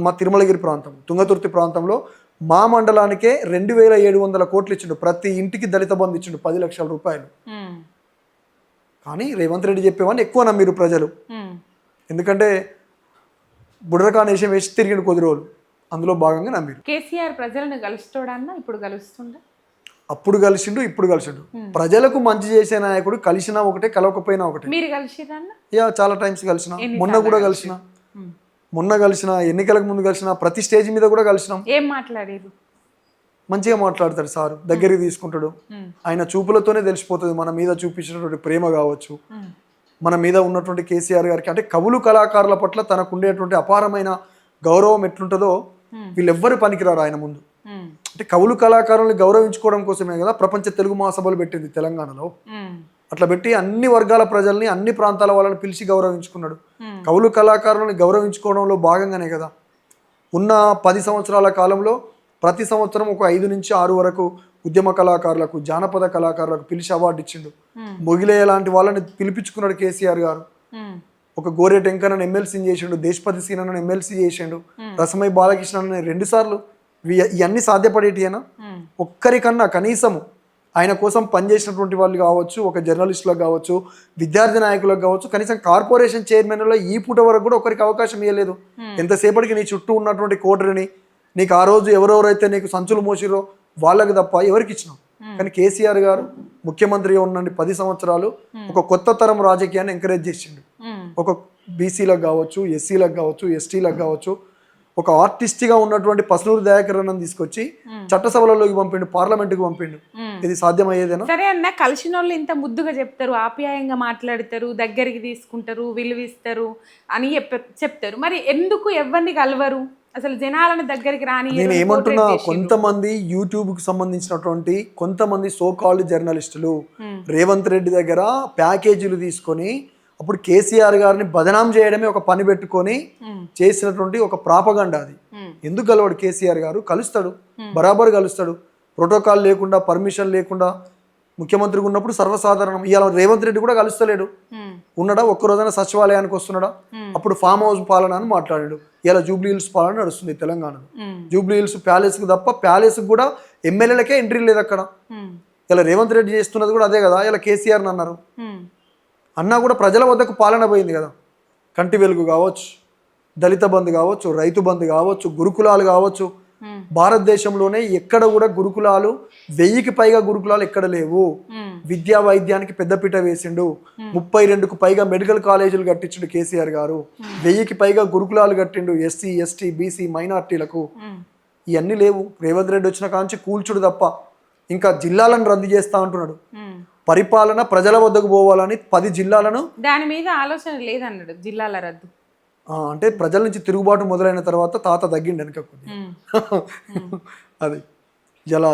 మా తిరుమలగిరి ప్రాంతం, తుంగతుర్తి ప్రాంతంలో మా మండలానికే 2,700 కోట్లు ఇచ్చిండు. ప్రతి ఇంటికి దళిత బంధు ఇచ్చిండు, 10 లక్షల రూపాయలు. కానీ రేవంత్ రెడ్డి చెప్పేవాడిని ఎక్కువ నమ్మిరు ప్రజలు. ఎందుకంటే బుడరకాన్ వేషం వేసి తిరిగిన కొద్ది రోజులు అందులో భాగంగా నమ్మిరు. కేసీఆర్ ప్రజలను కలుస్తాడన్నా ఇప్పుడు కలుస్తుండ అప్పుడు కలిసిండు ఇప్పుడు కలిసిండు. ప్రజలకు మంచి చేసే నాయకుడు కలిసినా ఒకటే కలవకపోయినా ఒకటే. మీరు కలిసిరన్న? యా, చాలా టైమ్స్ కలిసిన. మొన్న కూడా కలిసిన, ఎన్నికలకు ముందు కలిసిన, ప్రతి స్టేజ్ మీద కూడా కలిసినాం. ఏం మాట్లాడారు? మంచిగా మాట్లాడతాడు సార్, దగ్గరికి తీసుకుంటాడు. ఆయన చూపులతోనే తెలిసిపోతుంది మన మీద చూపించినటువంటి ప్రేమ కావచ్చు, మన మీద ఉన్నటువంటి కేసీఆర్ గారికి అంటే కవులు కళాకారుల పట్ల తనకు ఉండేటువంటి అపారమైన గౌరవం ఎట్లుంటుందో వీళ్ళెవ్వరు పనికిరారు ఆయన ముందు. అంటే కవులు కళాకారుల్ని గౌరవించుకోవడం కోసమే కదా ప్రపంచ తెలుగు మహాసభలు పెట్టింది తెలంగాణలో. అట్లా పెట్టి అన్ని వర్గాల ప్రజల్ని, అన్ని ప్రాంతాల వాళ్ళని పిలిచి గౌరవించుకున్నాడు. కవులు కళాకారులని గౌరవించుకోవడంలో భాగంగానే కదా ఉన్న 10 సంవత్సరాల కాలంలో ప్రతి సంవత్సరం ఒక 5 నుంచి 6 వరకు ఉద్యమ కళాకారులకు, జానపద కళాకారులకు పిలిచి అవార్డు ఇచ్చిండు. మొగిలే లాంటి వాళ్ళని పిలిపించుకున్నాడు కేసీఆర్ గారు. ఒక గోరెట్ వెంకన్నను ఎమ్మెల్సీని చేసిండు, దేశపతి సీనను ఎమ్మెల్సీ చేసిండు, రసమై బాలకృష్ణని 2 సార్లు. ఇవన్నీ సాధ్యపడేటియేనా? ఒక్కరికన్నా కనీసము ఆయన కోసం పనిచేసినటువంటి వాళ్ళు కావచ్చు, ఒక జర్నలిస్టులకు కావచ్చు, విద్యార్థి నాయకులకు కావచ్చు, కనీసం కార్పొరేషన్ చైర్మన్లో ఈ పూట వరకు కూడా ఒకరికి అవకాశం ఇవ్వలేదు. ఎంతసేపటికి నీ చుట్టూ ఉన్నటువంటి కోటరిని, నీకు ఆ రోజు ఎవరెవరైతే నీకు సంచులు మోసిరో వాళ్ళకి తప్ప ఎవరికి ఇచ్చినావు? కానీ కేసీఆర్ గారు ముఖ్యమంత్రిగా ఉన్న 10 సంవత్సరాలు ఒక కొత్త తరం రాజకీయాన్ని ఎంకరేజ్ చేసిండు. ఒక బీసీలకు కావచ్చు, ఎస్సీలకు కావచ్చు, ఎస్టీలకు కావచ్చు, ఒక ఆర్టిస్ట్గా ఉన్నటువంటి పసునూరు దయాకర్ అన్నను తీసుకొచ్చి చట్టసభలలోకి పంపిండు, పార్లమెంటుకి పంపిండు. ఇది సాధ్యమయ్యేదేనా? సరే అన్న, కలిసిన వాళ్ళు ఇంత ముద్దుగా చెప్తారు, ఆప్యాయంగా మాట్లాడతారు, దగ్గరికి తీసుకుంటారు, విలువిస్తారు అని చెప్తారు. మరి ఎందుకు ఎవరిని కలవరు? అసలు జనాలను దగ్గరికి రాని. నేను ఏమంటున్నా, కొంతమంది యూట్యూబ్కి సంబంధించినటువంటి కొంతమంది సోకాల్డ్ జర్నలిస్టులు రేవంత్ రెడ్డి దగ్గర ప్యాకేజీలు తీసుకొని అప్పుడు కేసీఆర్ గారిని బదనాం చేయడమే ఒక పని పెట్టుకొని చేసినటువంటి ఒక ప్రాపగండ అది. ఎందుకు కలవాడు కేసీఆర్ గారు? కలుస్తాడు, బరాబర్ కలుస్తాడు. ప్రోటోకాల్ లేకుండా, పర్మిషన్ లేకుండా ముఖ్యమంత్రిగా ఉన్నప్పుడు సర్వసాధారణం. ఇవాళ రేవంత్ రెడ్డి కూడా కలుస్తలేడు. ఉన్నాడా? ఒక్కరోజైనా సచివాలయానికి వస్తున్నాడా? అప్పుడు ఫామ్ హౌస్ పాలన అని మాట్లాడాడు. ఇలా జూబ్లీ హిల్స్ పాలన నడుస్తుంది తెలంగాణలో. జూబ్లీ హిల్స్ ప్యాలెస్కి తప్ప ప్యాలెస్కి కూడా ఎమ్మెల్యేలకే ఎంట్రీ లేదు అక్కడ. ఇలా రేవంత్ రెడ్డి చేస్తున్నది కూడా అదే కదా. ఇలా కేసీఆర్ని అన్నారు అన్నా కూడా ప్రజల వద్దకు పాలన పోయింది కదా. కంటి వెలుగు కావచ్చు, దళిత బంధు కావచ్చు, రైతు బంధు కావచ్చు, గురుకులాలు కావచ్చు. భారతదేశంలోనే ఎక్కడ కూడా గురుకులాలు 1000కి పైగా గురుకులాలు ఎక్కడ లేవు. విద్యా వైద్యానికి పెద్దపీట వేసిండు. 32కు పైగా మెడికల్ కాలేజీలు కట్టించిండు కేసీఆర్ గారు. 1000కి పైగా గురుకులాలు కట్టిండు ఎస్సీ, ఎస్టీ, బీసీ, మైనార్టీలకు. ఇవన్నీ లేవు. రేవంత్ రెడ్డి వచ్చిన కాంచి కూల్చుడు తప్ప. ఇంకా జిల్లాలను రద్దు చేస్తా అంటున్నాడు. పరిపాలన ప్రజల వద్దకు పోవాలని 10 జిల్లాలను, దాని మీద ఆలోచన లేదన్నాడు. జిల్లాల రద్దు అంటే ప్రజల నుంచి తిరుగుబాటు మొదలైన తర్వాత తాత తగ్గిండు వెనక అది. ఇలా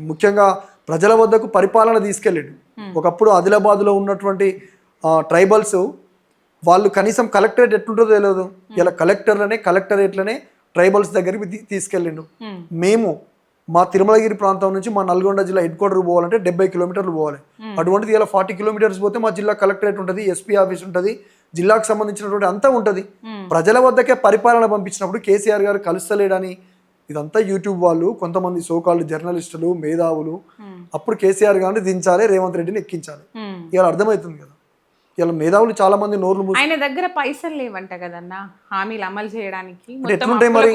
ముఖ్యంగా ప్రజల వద్దకు పరిపాలన తీసుకెళ్ళాడు. ఒకప్పుడు ఆదిలాబాద్లో ఉన్నటువంటి ట్రైబల్స్ వాళ్ళు కనీసం కలెక్టరేట్ ఎట్లుంటుందో తెలియదు. ఇలా కలెక్టరేట్లనే ట్రైబల్స్ దగ్గరికి తీసుకెళ్ళిండు. మేము మా తిరుమలగిరి ప్రాంతం నుంచి మా నల్గొండ జిల్లా హెడ్ క్వార్టర్ పోవాలంటే 70 కిలోమీటర్లు పోవాలి. అటువంటిది ఇలా 40 కిలోమీటర్స్ పోతే మా జిల్లా కలెక్టరేట్ ఉంటుంది, ఎస్పీ ఆఫీస్ ఉంటుంది, జిల్లాకు సంబంధించినటువంటి అంతా ఉంటుంది. ప్రజల వద్దకే పరిపాలన పంపించినప్పుడు కేసీఆర్ గారు కలుస్తలేడని ఇదంతా యూట్యూబ్ వాళ్ళు, కొంతమంది సోకాల్డ్ జర్నలిస్టులు, మేధావులు అప్పుడు కేసీఆర్ గారిని దించాలి, రేవంత్ రెడ్డిని ఎక్కించాలి. ఇలా అర్థమవుతుంది కదా. ఇలా మేధావులు చాలా మంది నోర్లు మూసి, ఆయన దగ్గర పైసలు లేవంట కదన్నా హామీలు అమలు చేయడానికి. ఎట్లుంటాయి మరి?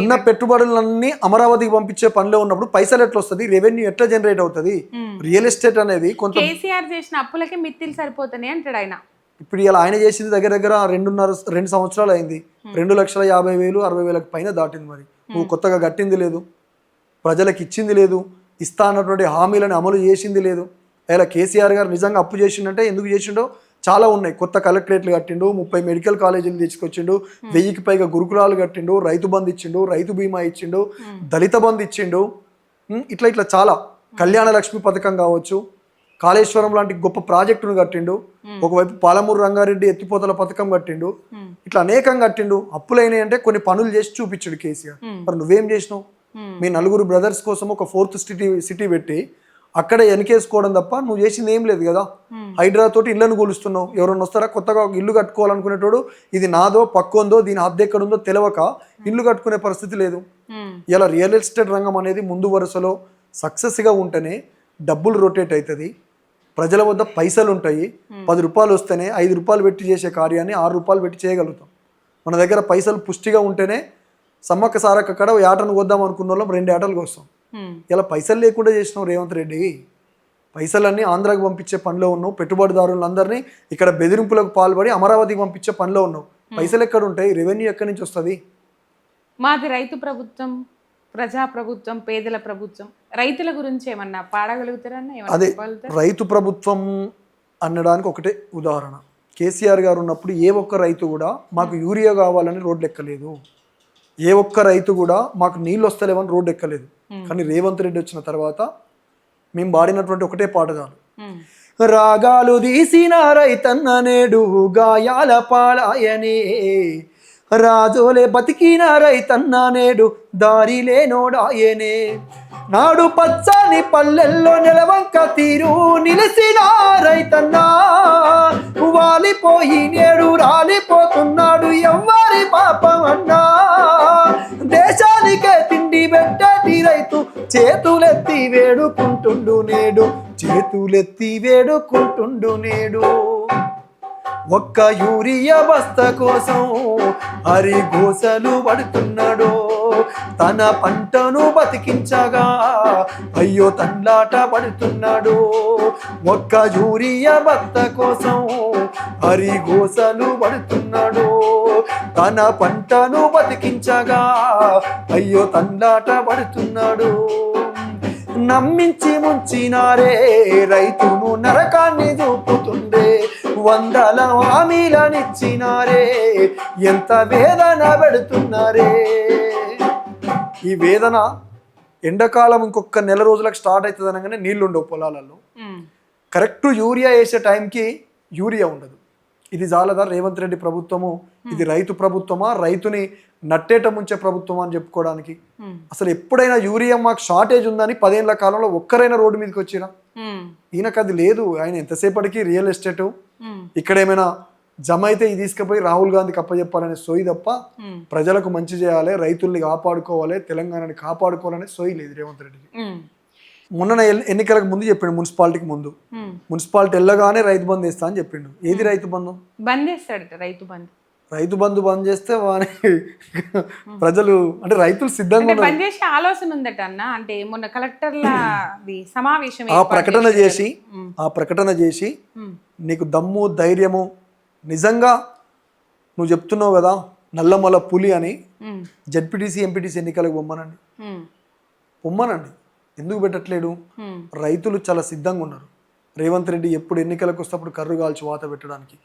ఉన్న పెట్టుబడులన్నీ అమరావతికి పంపించే పనిలో ఉన్నప్పుడు పైసలు ఎట్లా వస్తుంది? రెవెన్యూ ఎట్లా జనరేట్ అవుతుంది? రియల్ ఎస్టేట్ అనేది కొంత కేసీఆర్ చేసిన అప్పులకి మిత్తిలు సరిపోతున్నాయి అంటాడు ఆయన. ఇప్పుడు ఇలా ఆయన చేసింది దగ్గర 2 సంవత్సరాలు అయింది. 2,50,000 60,000కి పైన దాటింది. మరి నువ్వు కొత్తగా కట్టింది లేదు, ప్రజలకు ఇచ్చింది లేదు, ఇస్తా అన్నటువంటి హామీలను అమలు చేసింది లేదు. ఇలా కేసీఆర్ గారు నిజంగా అప్పు చేసిండంటే ఎందుకు చేసిండో చాలా ఉన్నాయి. కొత్త కలెక్టరేట్లు కట్టిండు, 30 మెడికల్ కాలేజీలు తీసుకొచ్చిండు, 1000కి పైగా గురుకులాలు కట్టిండు, రైతు బంధు ఇచ్చిండు, రైతు బీమా ఇచ్చిండు, దళిత బంధు ఇచ్చిండు. ఇట్లా చాలా కళ్యాణ లక్ష్మి పథకం కావచ్చు, కాళేశ్వరం లాంటి గొప్ప ప్రాజెక్టును కట్టిండు, ఒకవైపు పాలమూరు రంగారెడ్డి ఎత్తిపోతల పథకం కట్టిండు, ఇట్లా అనేకం కట్టిండు. అప్పులైనాయి అంటే కొన్ని పనులు చేసి చూపించాడు కేసీఆర్. మరి నువ్వేం చేసినావు? మీ 4 బ్రదర్స్ కోసం ఒక 4th సిటీ పెట్టి అక్కడ వెనకేసుకోవడం తప్ప నువ్వు చేసింది ఏం లేదు కదా. హైడ్రా తోటి ఇళ్లను కూలుస్తున్నావు. ఎవరన్నా వస్తారా? కొత్తగా ఇల్లు కట్టుకోవాలనుకునేటోడు ఇది నాదో పక్కొందో దీని హద్దు ఎక్కడుందో తెలియక ఇల్లు కట్టుకునే పరిస్థితి లేదు. ఇలా రియల్ ఎస్టేట్ రంగం అనేది ముందు వరుసలో సక్సెస్గా ఉంటేనే డబ్బులు రొటేట్ అవుతుంది, ప్రజల వద్ద పైసలు ఉంటాయి. 10 రూపాయలు వస్తేనే 5 రూపాయలు పెట్టి చేసే కార్యాన్ని 6 రూపాయలు పెట్టి చేయగలుగుతాం. మన దగ్గర పైసలు పుష్టిగా ఉంటేనే సమ్మక్క సారక్క కడ ఏటను వద్దాం అనుకున్న వాళ్ళం 2 ఏటలకు వస్తాం. ఇలా పైసలు లేకుండా చేసినావు రేవంత్ రెడ్డి. పైసలన్నీ ఆంధ్రాకి పంపించే పనిలో ఉన్నావు, పెట్టుబడిదారులందరినీ ఇక్కడ బెదిరింపులకు పాల్పడి అమరావతికి పంపించే పనిలో ఉన్నావు. పైసలు ఎక్కడ ఉంటాయి? రెవెన్యూ ఎక్కడి నుంచి వస్తుంది? మాది రైతు ప్రభుత్వం, ప్రజా ప్రభుత్వం, పేదల ప్రభుత్వం. రైతుల గురించి ఏమన్నా పాడగలుగుతారన్నా? అదే రైతు ప్రభుత్వం అనడానికి ఒకటే ఉదాహరణ. కేసీఆర్ గారు ఉన్నప్పుడు ఏ ఒక్క రైతు కూడా మాకు యూరియా కావాలని రోడ్లు ఎక్కలేదు, ఏ ఒక్క రైతు కూడా మాకు నీళ్ళు వస్తలేవని రోడ్డు ఎక్కలేదు. కానీ రేవంత్ రెడ్డి వచ్చిన తర్వాత మేము పాడినటువంటి ఒకటే పాట చాలు. రాగాలు తీసిన రైతన్న నేడు గాయాల పాడాయనే, రాజోలే బతికిన రైతన్న నేడు దారి లేనోడాయనే, నాడు పచ్చని పల్లెల్లో నెలవంక తీరు నిలిసిన రైతన్న వాలిపోయి నేడు రాలిపోతున్నాడు ఎవ్వరి పాపమన్నా, దేశానికే తిండి పెట్టటి రైతు చేతులెత్తి వేడుకుంటుండు నేడు, చేతులెత్తి వేడుకుంటుండు నేడు. ఒక్క యూరియా బస్తా కోసం హరిగోసలు పడుతున్నాడు, తన పంటను బతికించగా అయ్యో తండ్లాట పడుతున్నాడు. ఒక్క యూరియా బస్తా కోసం హరిగోసలు పడుతున్నాడు, తన పంటను బతికించగా అయ్యో తండ్లాట పడుతున్నాడు. నమ్మించి ముంచినారే రైతును నరకాన్ని చూపుతుండే, వందల హామీలనిచ్చినారే ఎంత వేదన పెడుతున్నారే. ఈ వేదన ఎండాకాలం ఇంకొక నెల రోజులకు స్టార్ట్ అవుతుంది అనగానే నీళ్లు ఉండవు పొలాలలో. కరెక్ట్ యూరియా వేసే టైంకి యూరియా ఉండదు. ఇది జాలదా రేవంత్ రెడ్డి ప్రభుత్వము? ఇది రైతు ప్రభుత్వమా, రైతుని నట్టేట ముంచే ప్రభుత్వమా అని చెప్పుకోవడానికి? అసలు ఎప్పుడైనా యూరియా మాకు షార్టేజ్ ఉందని 10 ఏళ్ల కాలంలో ఒక్కరైనా రోడ్డు మీదకి వచ్చిరా? ఈయనకు అది లేదు. ఆయన ఎంతసేపటికి రియల్ ఎస్టేటు, ఇక్కడ ఏమైనా జమ అయితే ఇది తీసుకుపోయి రాహుల్ గాంధీకి అప్పచెప్పాలనే సోయి తప్ప ప్రజలకు మంచి చేయాలి, రైతుల్ని కాపాడుకోవాలి, తెలంగాణని కాపాడుకోవాలనే సోయి లేదు రేవంత్ రెడ్డికి. మొన్న ఎన్నికలకు ముందు చెప్పిండు, మున్సిపాలిటీకి ముందు మున్సిపాలిటీ వెళ్ళగానే రైతు బంధు వేస్తా అని చెప్పిండు. ఏది రైతు బంధు? బంద్ చేస్తాడట రైతు బంధు. రైతు బంధు బంద్ చేస్తే ప్రజలు అంటే రైతులు సిద్ధంగా బంద్ చేసే ఆలోచన ఉందట అన్న. అంటే మొన్న కలెక్టర్ల సమావేశం ఆ ప్రకటన చేసి నీకు దమ్ము ధైర్యము నిజంగా నువ్వు చెప్తున్నావు కదా నల్లమల పులి అని, జడ్పీటీసీ ఎంపీటీసీ ఎన్నికలకు పొమ్మనండి. ఎందుకు పెట్టట్లేడు? రైతులు చాలా సిద్ధంగా ఉన్నారు. రేవంత్ రెడ్డి ఎప్పుడు ఎన్నికలకు వస్తేప్పుడు కర్రు కాల్చి వాత పెట్టడానికి.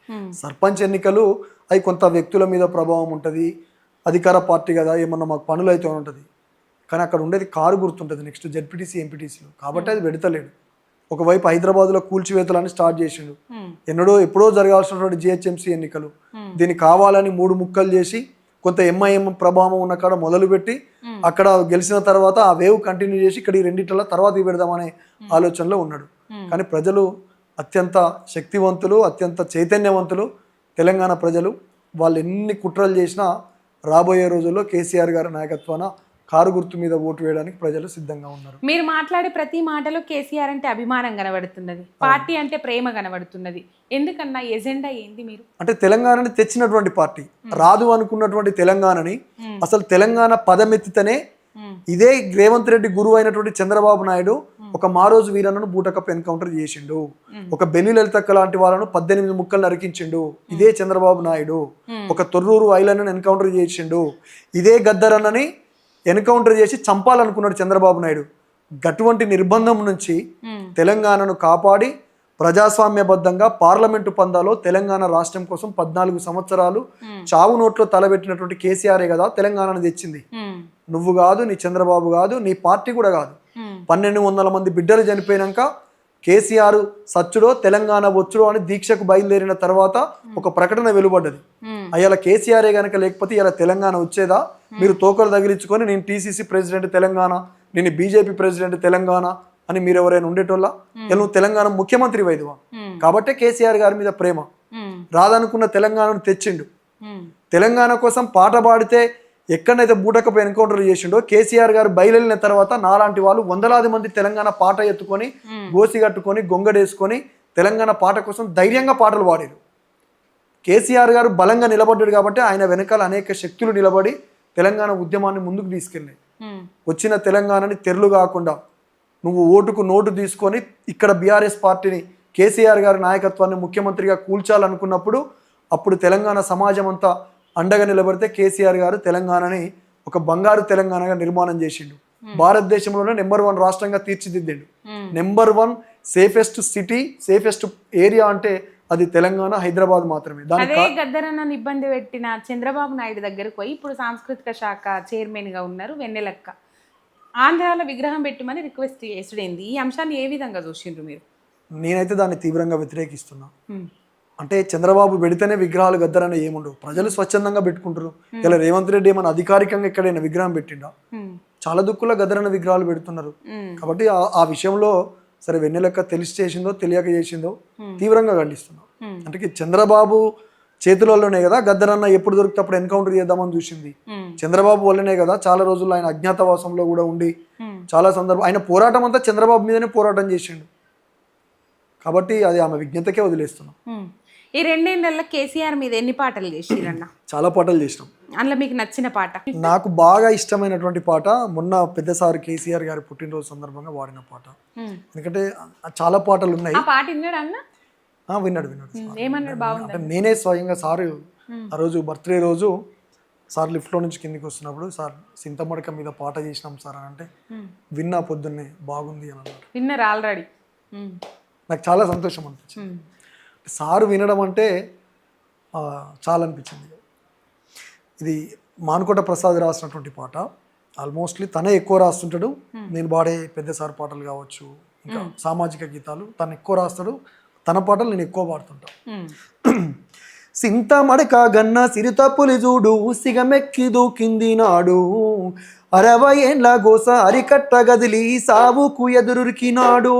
సర్పంచ్ ఎన్నికలు అవి కొంత వ్యక్తుల మీద ప్రభావం ఉంటుంది, అధికార పార్టీ కదా, ఏమన్నా మాకు పనులు అయితే ఉంటుంది. కానీ అక్కడ ఉండేది కారు గుర్తుంటుంది నెక్స్ట్ జడ్పీటీసీ ఎంపీటీసీలు. కాబట్టి అది పెడతలేడు. ఒకవైపు హైదరాబాద్లో కూల్చివేతలని స్టార్ట్ చేసిండు. ఎప్పుడో జరగాల్సినటువంటి జిహెచ్ఎంసీ ఎన్నికలు దీన్ని కావాలని 3 ముక్కలు చేసి కొంత ఎంఐఎం ప్రభావం ఉన్న కాడ మొదలుపెట్టి అక్కడ గెలిచిన తర్వాత ఆ వేవ్ కంటిన్యూ చేసి ఇక్కడ ఈ రెండిట్ల తర్వాత పెడదామనే ఆలోచనలో ఉన్నాడు. కానీ ప్రజలు అత్యంత శక్తివంతులు, అత్యంత చైతన్యవంతులు. తెలంగాణ ప్రజలు వాళ్ళు ఎన్ని కుట్రలు చేసినా రాబోయే రోజుల్లో కేసీఆర్ గారి నాయకత్వాన కారు గుర్తు మీద ఓటు వేయడానికి ప్రజలు సిద్ధంగా ఉన్నారు. మీరు మాట్లాడే ప్రతి మాటలో కేసీఆర్ అంటే అభిమానం కనబడుతున్నది, పార్టీ అంటే ప్రేమ కనబడుతున్నది. ఎందుకన్నా ఎజెండా ఏంది? మీరు అంటే తెలంగాణని తెచ్చినటువంటి పార్టీ, రాదు అనుకున్నటువంటి తెలంగాణని అసలు తెలంగాణ పదమెత్తితేనే ఇదే రేవంత్ రెడ్డి గురువు అయినటువంటి చంద్రబాబు నాయుడు ఒక మారోజు వీరన్నను బూటకప్ ఎన్కౌంటర్ చేసిండు. ఒక బెన్ని లలితక్క లాంటి వాళ్ళను 18 ముక్కలు నరికించిండు ఇదే చంద్రబాబు నాయుడు. ఒక తొర్రూరు ఐలన్నను ఎన్కౌంటర్ చేసిండు ఇదే గద్దరన్నని ఎన్కౌంటర్ చేసి చంపాలనుకున్నాడు చంద్రబాబు నాయుడు. అటువంటి నిర్బంధం నుంచి తెలంగాణను కాపాడి ప్రజాస్వామ్యబద్ధంగా పార్లమెంటు పందాలో తెలంగాణ రాష్ట్రం కోసం 14 సంవత్సరాలు చావు నోట్లో తలబెట్టినటువంటి కేసీఆరే కదా తెలంగాణను తెచ్చింది. నువ్వు కాదు, నీ చంద్రబాబు కాదు, నీ పార్టీ కూడా కాదు. 1200 మంది బిడ్డలు చనిపోయినాక కేసీఆర్ సచ్చుడో తెలంగాణ వచ్చుడో అని దీక్షకు బయలుదేరిన తర్వాత ఒక ప్రకటన వెలువడ్డది. అయ్యాల కేసీఆరే కనుక లేకపోతే ఇలా తెలంగాణ వచ్చేదా? మీరు తోకలు తగిలించుకొని నేను టీసీసీ ప్రెసిడెంట్ తెలంగాణ, నేను బీజేపీ ప్రెసిడెంట్ తెలంగాణ అని మీరు ఎవరైనా ఉండేటోళ్ళ? నువ్వు తెలంగాణ ముఖ్యమంత్రి వైద్యవా? కాబట్టే కేసీఆర్ గారి మీద ప్రేమ. రాదనుకున్న తెలంగాణను తెచ్చిండు. తెలంగాణ కోసం పాట పాడితే ఎక్కడైతే బూటకపై ఎన్కౌంటర్ చేసిండో కేసీఆర్ గారు బయలుదేరిన తర్వాత నాలాంటి వాళ్ళు వందలాది మంది తెలంగాణ పాట ఎత్తుకొని గోసి కట్టుకొని గొంగడేసుకొని తెలంగాణ పాట కోసం ధైర్యంగా పాటలు పాడారు. కేసీఆర్ గారు బలంగా నిలబడ్డాడు కాబట్టి ఆయన వెనకాల అనేక శక్తులు నిలబడి తెలంగాణ ఉద్యమాన్ని ముందుకు తీసుకెళ్ళాయి. వచ్చిన తెలంగాణని తెరలు కాకుండా నువ్వు ఓటుకు నోటు తీసుకొని ఇక్కడ బీఆర్ఎస్ పార్టీని కేసీఆర్ గారి నాయకత్వాన్ని ముఖ్యమంత్రిగా కూల్చాలనుకున్నప్పుడు అప్పుడు తెలంగాణ సమాజం అంతా అండగా నిలబడితే కేసీఆర్ గారు తెలంగాణని ఒక బంగారు తెలంగాణగా నిర్మాణం చేసిండు. భారతదేశంలోనే నెంబర్ 1 రాష్ట్రంగా తీర్చిదిద్దిండు. Number 1 safest city, safest area అంటే అది తెలంగాణ, హైదరాబాద్ మాత్రమే. అదే గద్దరన్నను ఇబ్బంది పెట్టిన చంద్రబాబు నాయుడు దగ్గరకు పోయి ఇప్పుడు సాంస్కృతిక శాఖ చైర్మన్ గా ఉన్నారు వెన్నెలక్క. ఆంధ్రాలో విగ్రహం పెట్టమని రిక్వెస్ట్ చేసుడేంది? ఈ అంశాన్ని ఏ విధంగా చూసిండ్రు మీరు? నేనైతే దాన్ని తీవ్రంగా వ్యతిరేకిస్తున్నా. అంటే చంద్రబాబు పెడితేనే విగ్రహాలు గద్దరన్న ఏముండవు, ప్రజలు స్వచ్ఛందంగా పెట్టుకుంటారు. ఇలా రేవంత్ రెడ్డి ఏమైనా అధికారికంగా ఎక్కడైనా విగ్రహం పెట్టిండా? చాలా దుక్కుల గద్దరన్న విగ్రహాలు పెడుతున్నారు. కాబట్టి ఆ విషయంలో సరే వెన్నెలక్క తెలిసి చేసిందో తెలియక చేసిందో తీవ్రంగా ఖండిస్తున్నాం. అంటే చంద్రబాబు చేతులలోనే కదా గద్దరన్న ఎప్పుడు దొరికితే అప్పుడు ఎన్కౌంటర్ చేద్దామని చూసింది. చంద్రబాబు వల్లనే కదా చాలా రోజుల్లో ఆయన అజ్ఞాతవాసంలో కూడా ఉండి చాలా సందర్భం ఆయన పోరాటం అంతా చంద్రబాబు మీదనే పోరాటం చేసిండు. కాబట్టి అది ఆమె విజ్ఞతకే వదిలేస్తున్నాం. ఈ 2 నెలల కేసీఆర్ మీద ఎన్ని పాటలు చేసిరన్న? చాలా పాటలు చేసినాం. అందులో మీకు నచ్చిన పాట? నాకు బాగా ఇష్టమైనటువంటి పాట మొన్న పెద్దసారి కేసీఆర్ గారి పుట్టినరోజు సందర్భంగా వాడిన పాట. ఎందుకంటే చాలా పాటలు ఉన్నాయి. ఆ పాట విన్నాడు అన్న? విన్నాడు. ఏమన్నాడు? బాగుంది. అంటే నేనే స్వయంగా సార్ ఆ రోజు బర్త్డే రోజు సార్ లిఫ్ట్లో నుంచి కిందికి వస్తున్నప్పుడు సార్ సింతమడక మీద పాట చేసినాం సార్ అని అంటే విన్నా పొద్దున్నే బాగుంది అని అన్నారు. విన్నారు ఆల్రెడీ? నాకు చాలా సంతోషం అనిపించింది. సారు వినడం అంటే చాలా అనిపించింది. ఇది మానుకోట ప్రసాద్ రాసినటువంటి పాట. ఆల్మోస్ట్లీ తనే ఎక్కువ రాస్తుంటాడు. నేను పాడే పెద్ద సార్ పాటలు కావచ్చు, ఇంకా సామాజిక గీతాలు తను ఎక్కువ రాస్తాడు. తన పాటలు నేను ఎక్కువ పాడుతుంటా. సింత మడక గన్న సిరిత పులి చూడు సిగమెక్కి దూకింది నాడు 60 ఏండ్ల గోస అరికట్ట గదిలి సావుకు ఎదురుకినాడు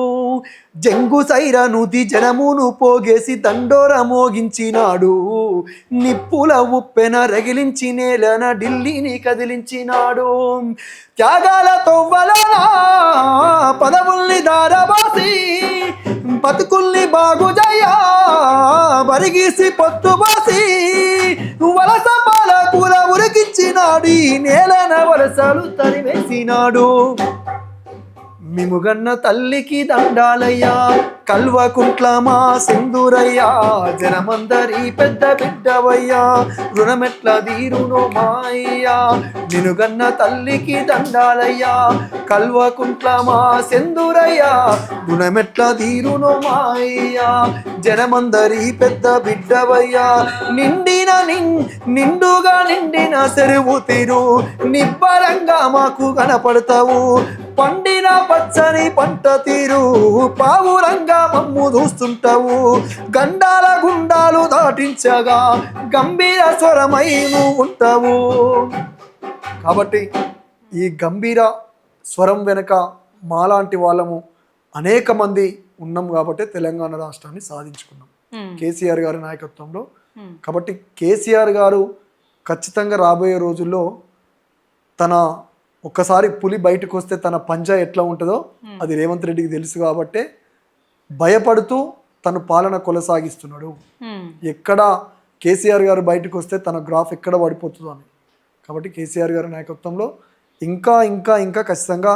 జంగు సైర నూతి జనమును పోగేసి దండోర మోగించినాడు నిప్పుల ఉప్పెన రగిలించి నేలన ఢిల్లీని కదిలించినాడు త్యాగాలతో వలన పదవుల్ని దారబాసి బతుకుల్ని బాగుజయ్యా బరిగీసి పొత్తుబాసి వలస పాలకూర ఉరికిచ్చినాడు నేలన వలసలు తరివేసినాడు మిముగన్న తల్లికి దండాలయ్యా కల్వకుంట్ల మా సింధూరయ్యా జనమందరి పెద్ద బిడ్డవయ్యా రుణమెట్ల తీరునో మాయ్యా నినుగన్న తల్లికి దండాలయ్యా కల్వకుంట్ల మా సింధూరయ్యా రుణమెట్ల తీరునో మాయ్యా జనమందరి పెద్ద బిడ్డవయ్యా నిండుగా నిండిన చెరువు తీరు నిబ్బరంగా మాకు కనపడతావు పండిన పచ్చని పంట తీరు పావురంగా మమ్ము చూస్తుంటావు గండాల గుండాలు దాటించగా గంభీర స్వరమై నువ్వు ఉంటావు కాబట్టి ఈ గంభీర స్వరం వెనుక మాలాంటి వాళ్ళము అనేక మంది ఉన్నాం కాబట్టి తెలంగాణ రాష్ట్రాన్ని సాధించుకున్నాం కేసీఆర్ గారి నాయకత్వంలో. కాబట్టి కేసీఆర్ గారు ఖచ్చితంగా రాబోయే రోజుల్లో తన ఒక్కసారి పులి బయటకు వస్తే తన పంజా ఎట్లా ఉంటుందో అది రేవంత్ రెడ్డికి తెలుసు కాబట్టి భయపడుతూ తను పాలన కొనసాగిస్తున్నాడు. ఎక్కడ కేసీఆర్ గారు బయటకు వస్తే తన గ్రాఫ్ ఎక్కడ పడిపోతుందో అని. కాబట్టి కేసీఆర్ గారి నాయకత్వంలో ఇంకా ఇంకా ఇంకా ఖచ్చితంగా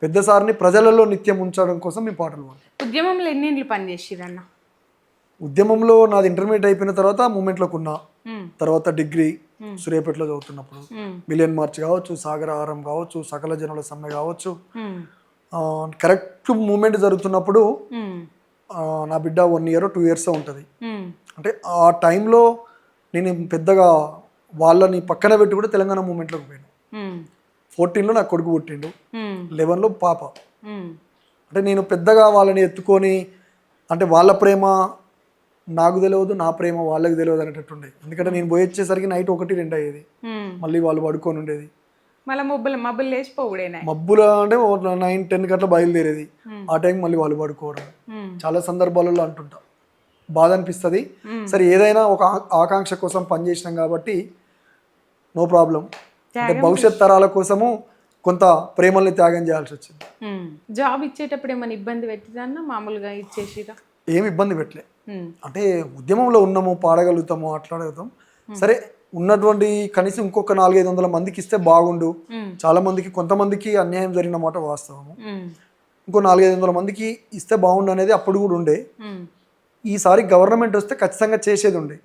పెద్దసారిని ప్రజలలో నిత్యం ఉంచడం కోసం మేము పాటలు పాడాం. ఉద్యమంలో ఎన్నేళ్ళు పనిచేసిరన్న? ఉద్యమంలో నాది ఇంటర్మీడియట్ అయిపోయిన తర్వాత మూమెంట్లోకి ఉన్నా, తర్వాత డిగ్రీ సూర్యాపేటలో చదువుతున్నప్పుడు మిలియన్ మార్చ్ కావచ్చు, సాగరహారం కావచ్చు, సకల జనుల సమ్మె కావచ్చు, కరెక్ట్ మూమెంట్ జరుగుతున్నప్పుడు నా బిడ్డ 1 year 2 years ఉంటుంది. అంటే ఆ టైంలో నేను పెద్దగా వాళ్ళని పక్కన పెట్టి కూడా తెలంగాణ మూమెంట్లోకి పోయాను. 14లో నాకు కొడుకు పుట్టిండు, 11లో పాప. అంటే నేను పెద్దగా వాళ్ళని ఎత్తుకొని అంటే వాళ్ళ ప్రేమ నాకు తెలియదు, నా ప్రేమ వాళ్ళకి తెలియదు అనేటట్టుండే. ఎందుకంటే నేను పోయి వచ్చేసరికి నైట్ 1-2 అయ్యేది, మళ్ళీ వాళ్ళు పడుకొని ఉండేది. మబ్బుల అంటే 9-10 గంటల బయలుదేరేది, ఆ టైం మళ్ళీ వాళ్ళు పడుకోవడం. చాలా సందర్భాలలో అంటుంటా, బాధ అనిపిస్తుంది. సరే ఏదైనా ఒక ఆకాంక్ష కోసం పనిచేసినాం కాబట్టి నో ప్రాబ్లం. అంటే భవిష్యత్ తరాల కోసము కొంత ప్రేమల్ని త్యాగం చేయాల్సి వచ్చింది. జాబ్ ఇచ్చేటప్పుడు ఏమైనా ఇబ్బంది పెట్టిందన్న? మామూలుగా ఇచ్చేసిరా? ఏమి ఇబ్బంది పెట్టలే. అంటే ఉద్యమంలో ఉన్నాము, పాడగలుగుతాము, అట్లాడగలుగుతాం. సరే ఉన్నటువంటి కనీసం ఇంకొక 400-500 మందికి ఇస్తే బాగుండు. చాలా మందికి కొంతమందికి అన్యాయం జరిగిన మాట వాస్తవము. ఇంకో 400-500 మందికి ఇస్తే బాగుండు అనేది అప్పుడు కూడా ఉండే. ఈసారి గవర్నమెంట్ వస్తే ఖచ్చితంగా చేసేది ఉండే.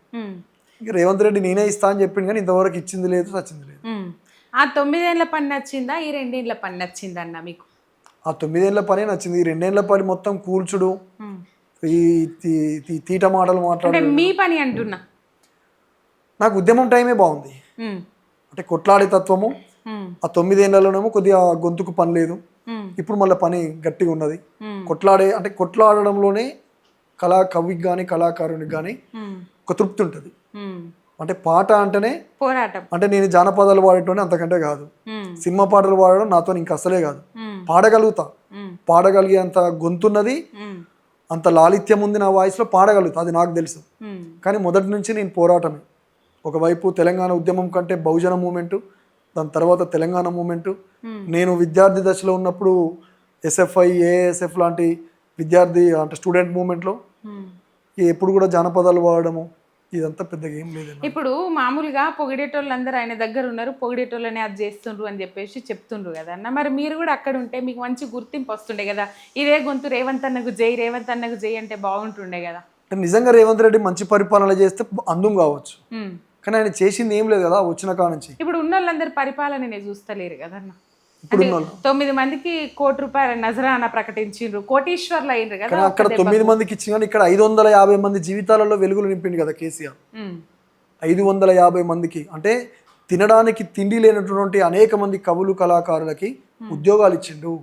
ఇక రేవంత్ రెడ్డి నేనే ఇస్తా అని చెప్పింది కానీ ఇంతవరకు ఇచ్చింది లేదు, సచ్చింది లేదు. ఆ 9 ఏళ్ల పని నచ్చిందా, ఈ 2 ఏళ్ల పని నచ్చిందన్న మీకు? ఆ 9 ఏళ్ల పని నచ్చింది. ఈ 2 ఏళ్ల పని మొత్తం కూల్చుడు, ఈ తీట మాటలు అంటే మాట్లాడు. మీ పని అంటున్నా. నాకు ఉద్యమం టైమే బాగుంది. అంటే కొట్లాడే తత్వము. ఆ 9 ఏళ్లలోనేమో కొద్దిగా గొంతుకు పని లేదు. ఇప్పుడు మళ్ళీ పని గట్టిగా ఉన్నది. అంటే కొట్లాడడంలోనే కవికి కానీ కళాకారునికి కానీ ఒక తృప్తి ఉంటుంది. అంటే పాట అంటేనే పోరాటం. అంటే నేను జానపదాలు పాడేటోనే అంతకంటే కాదు. సినిమా పాటలు పాడడం నాతో ఇంకా అసలే కాదు. పాడగలుగుతా, పాడగలిగే అంత గొంతున్నది, అంత లాలిత్యం ఉంది నా వాయిస్లో, పాడగలుగుతా, అది నాకు తెలుసు. కానీ మొదటి నుంచి నేను పోరాటమే. ఒకవైపు తెలంగాణ ఉద్యమం కంటే బహుజన మూమెంటు, దాని తర్వాత తెలంగాణ మూమెంటు. నేను విద్యార్థి దశలో ఉన్నప్పుడు ఎస్ఎఫ్ఐ, ఏఎస్ఎఫ్ లాంటి విద్యార్థి అంటే స్టూడెంట్ మూమెంట్లో ఎప్పుడు కూడా జానపదాలు వాడడము ఇదంతా పెద్దగా ఏం లేదు. ఇప్పుడు మామూలుగా పొగిడేటోళ్ళు అందరూ ఆయన దగ్గర ఉన్నారు, పొగిడేటోళ్ళనే అది చేస్తుండ్రు అని చెప్పేసి చెప్తుండ్రు కదా అన్న. మరి మీరు కూడా అక్కడ ఉంటే మీకు మంచి గుర్తింపు వస్తుండే కదా. ఇదే గొంతు రేవంత్ అన్నకు జై, రేవంత్ అన్నకు జై అంటే బాగుంటుండే కదా. నిజంగా రేవంత్ రెడ్డి మంచి పరిపాలన చేస్తే అందం కావచ్చు, కానీ ఆయన చేసింది ఏం లేదు కదా వచ్చిన కాడ నుంచి. ఇప్పుడు ఉన్న వాళ్ళందరూ పరిపాలననే చూస్తలేరు కదన్న. ఇప్పుడు 9 మందికి ₹1,00,00,000 నజరానా ప్రకటించిండ్రు, కోటీశ్వర్లు అయ్యిండ్రు కదా. అక్కడ 9 మందికి ఇచ్చిన కానీ ఇక్కడ 550 మంది జీవితాలలో వెలుగులు నింపింది కదా కేసీఆర్. 550 మందికి అంటే తినడానికి తిండి లేనటువంటి అనేక మంది కవులు కళాకారులకి ఉద్యోగాలు ఇచ్చిండు.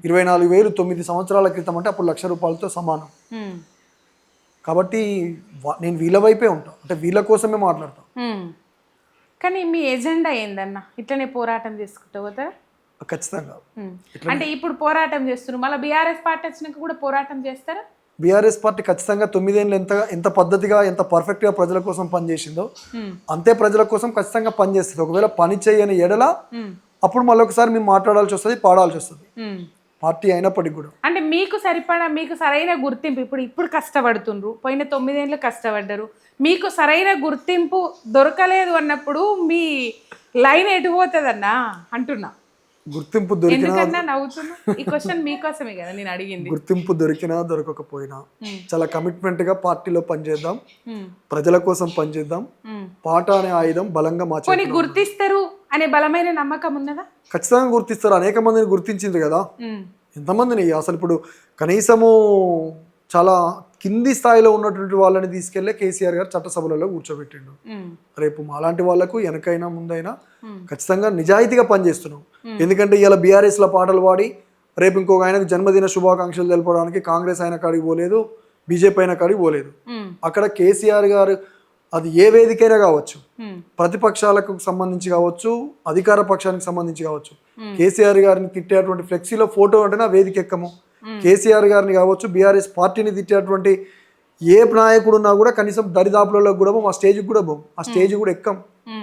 24,000 9 సంవత్సరాల క్రితం అంటే అప్పుడు ₹1,00,000 సమానం. కాబట్టి నేను వీళ్ళ వైపే ఉంటాను, అంటే వీళ్ళ కోసమే మాట్లాడతాను. కానీ మీ ఎజెండా ఏందన్న? ఇట్లనే పోరాటం చేసుకుంటూ పోతారా? ఖచ్చితంగా. అంటే ఇప్పుడు పోరాటం చేస్తున్నారు, మళ్ళీ బీఆర్ఎస్ పార్టీ వచ్చినాక కూడా పోరాటం చేస్తారా? బీఆర్ఎస్ పార్టీ ఖచ్చితంగా 9 ఏళ్ళు ఎంత పద్ధతిగా ఎంత పర్ఫెక్ట్గా ప్రజల కోసం పనిచేసిందో అంతే ప్రజల కోసం ఖచ్చితంగా పనిచేస్తుంది. ఒకవేళ పని చేయని ఎడల అప్పుడు మళ్ళొకసారి మేము మాట్లాడాల్సి వస్తుంది, పాడాల్సి వస్తుంది పార్టీ అయినప్పటికీ కూడా. అంటే మీకు సరిపడా, మీకు సరైన గుర్తింపు ఇప్పుడు కష్టపడుతుండ్రు, పోయిన 9 ఏళ్ళు కష్టపడ్డారు, మీకు సరైన గుర్తింపు దొరకలేదు అన్నప్పుడు మీ లైన్ ఎటు పోతుందన్నా అంటున్నా. గుర్తింపు దొరికినా నవ్వుతున్నా, ఈ క్వశ్చన్ మీకోసమే కదా నేను అడిగింది. గుర్తింపు దొరికినా దొరకకపోయినా చాలా కమిట్మెంట్ గా పార్టీలో పనిచేద్దాం, ప్రజల కోసం పనిచేద్దాం. పాట అనే ఆయుధం బలంగా మార్చి గుర్తిస్తారు అనే బలమైన నమ్మకం ఉన్నదా? ఖచ్చితంగా గుర్తిస్తారు. అనేక మందిని గుర్తించింది కదా. ఎంతమందిని అసలు ఇప్పుడు కనీసము చాలా కింది స్థాయిలో ఉన్నటువంటి వాళ్ళని తీసుకెళ్లే కేసీఆర్ గారు చట్టసభలలో కూర్చోబెట్టిండు. రేపు మాలాంటి వాళ్ళకు వెనకైనా ముందైనా ఖచ్చితంగా నిజాయితీగా పనిచేస్తున్నాం. ఎందుకంటే ఇలా బీఆర్ఎస్ లో పాటలు పాడి రేపు ఇంకొక ఆయనకు జన్మదిన శుభాకాంక్షలు తెలపడానికి కాంగ్రెస్ అయిన కాడికి పోలేదు, బీజేపీ అయిన కాడికి పోలేదు. అక్కడ కేసీఆర్ గారు అది ఏ వేదికైనా కావచ్చు, ప్రతిపక్షాలకు సంబంధించి కావచ్చు, అధికార పక్షానికి సంబంధించి కావచ్చు, కేసీఆర్ గారిని తిట్టేటువంటి ఫ్లెక్సీలో ఫోటో అంటేనే వేదిక ఎక్కము. కేసీఆర్ గారిని కావచ్చు, బీఆర్ఎస్ పార్టీని తిట్టేటువంటి ఏ నాయకుడు ఉన్నా కూడా కనీసం దరిదాపులలో కూడా ఆ స్టేజ్కి కూడా పోం, ఆ స్టేజ్ కూడా ఎక్కం,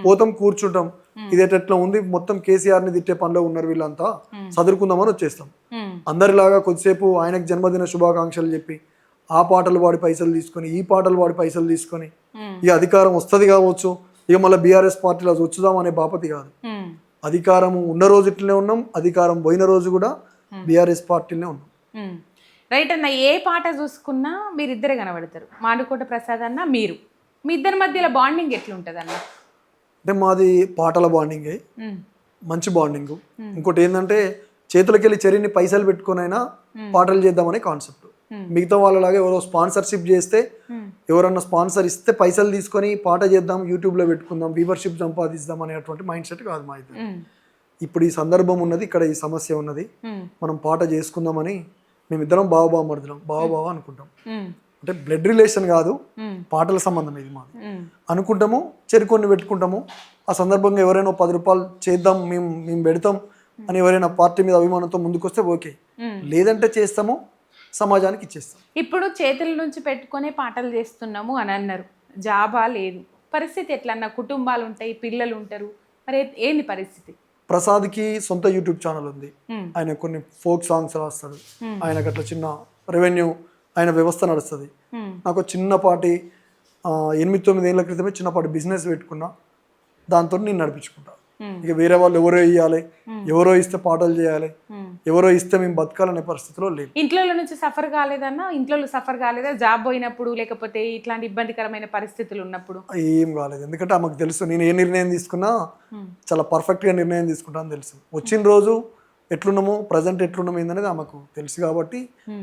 పోతాం, కూర్చుంటాం. ఇదేటట్లా ఉంది, మొత్తం కేసీఆర్ ని తిట్టే పనిలో ఉన్నారు వీళ్ళంతా, చదువుకుందామని వచ్చేస్తాం. అందరిలాగా కొద్దిసేపు ఆయనకు జన్మదిన శుభాకాంక్షలు చెప్పి ఆ పాటలు పాడి పైసలు తీసుకొని, ఈ పాటలు పాడి పైసలు తీసుకొని ఈ అధికారం వస్తుంది కావచ్చు, ఇక మళ్ళీ బీఆర్ఎస్ పార్టీలో వచ్చుదాం అనే బాపతి కాదు. అధికారం ఉన్న రోజు ఇట్లనే ఉన్నాం, అధికారం పోయిన రోజు కూడా బీఆర్ఎస్ పార్టీలోనే ఉన్నాం. రైట్ అన్న. ఏ పాట చూసుకున్నా మీరిద్దరే కనబడతారు, మానుకోట ప్రసాద్ అన్న మీరు. మీ ఇద్దరి మధ్యలో బాండింగ్ ఎట్లుంటది అన్న? అంటే మాది పాటల బాండింగే, మంచి బాండింగ్. ఇంకోటి ఏంటంటే చేతులకి వెళ్ళి చెరిని పైసలు పెట్టుకుని అయినా పాటలు చేద్దామనే కాన్సెప్ట్. మిగతా వాళ్ళలాగా ఎవరో స్పాన్సర్షిప్ చేస్తే, ఎవరన్నా స్పాన్సర్ ఇస్తే పైసలు తీసుకొని పాట చేద్దాం, యూట్యూబ్లో పెట్టుకుందాం, వ్యూవర్షిప్ సంపాదిద్దాం అనేటువంటి మైండ్ సెట్ కాదు మా ఇద్దరు. ఇప్పుడు ఈ సందర్భం ఉన్నది, ఇక్కడ ఈ సమస్య ఉన్నది, మనం పాట చేసుకుందామని మేమిద్దరం బావ అనుకుంటాం. అంటే బ్లడ్ రిలేషన్ కాదు, పాటల సంబంధం ఇది మాది. అనుకుంటాము, చెరుకొని పెట్టుకుంటాము. ఆ సందర్భంగా ఎవరైనా ₹10 చేద్దాం, మేము పెడతాం అని ఎవరైనా పార్టీ మీద అభిమానంతో ముందుకొస్తే ఓకే, లేదంటే చేస్తాము, సమాజానికి ఇచ్చేస్తాం. ఇప్పుడు చేతుల నుంచి పెట్టుకునే పాటలు చేస్తున్నాము అని అన్నారు, జాబా లేదు, పరిస్థితి ఎట్లన్నా? కుటుంబాలు ఉంటాయి, పిల్లలు ఉంటారు, మరి ఏంది పరిస్థితి? ప్రసాద్కి సొంత యూట్యూబ్ ఛానల్ ఉంది, ఆయన కొన్ని ఫోక్ సాంగ్స్ రాస్తాడు, ఆయనకు అట్లా చిన్న రెవెన్యూ, ఆయన వ్యవస్థ నడుస్తుంది. నాకు చిన్నపాటి 8-9 ఏళ్ల క్రితమే చిన్నపాటి బిజినెస్ పెట్టుకున్నా, దాంతో నేను నడిపించుకుంటా. ఇక వేరే వాళ్ళు ఎవరో ఇవ్వాలి, ఎవరో ఇస్తే పాటలు చేయాలి, ఎవరో ఇస్తే మేము బతకాలనే పరిస్థితిలో లేదు. ఇంట్లో నుంచి సఫర్ కాలేదన్నా? ఇంట్లో సఫర్ కాలేదా జాబ్ పోయినప్పుడు, లేకపోతే ఇట్లాంటి ఇబ్బందికరమైన పరిస్థితులు ఉన్నప్పుడు? ఏం కాలేదు, ఎందుకంటే ఆమెకు తెలుసు నేను ఏ నిర్ణయం తీసుకున్నా చాలా పర్ఫెక్ట్గా నిర్ణయం తీసుకుంటా అని తెలుసు. వచ్చిన రోజు ఎట్లున్నామో ప్రజెంట్ ఎట్లున్నామో ఏందనేది ఆమెకు తెలుసు కాబట్టి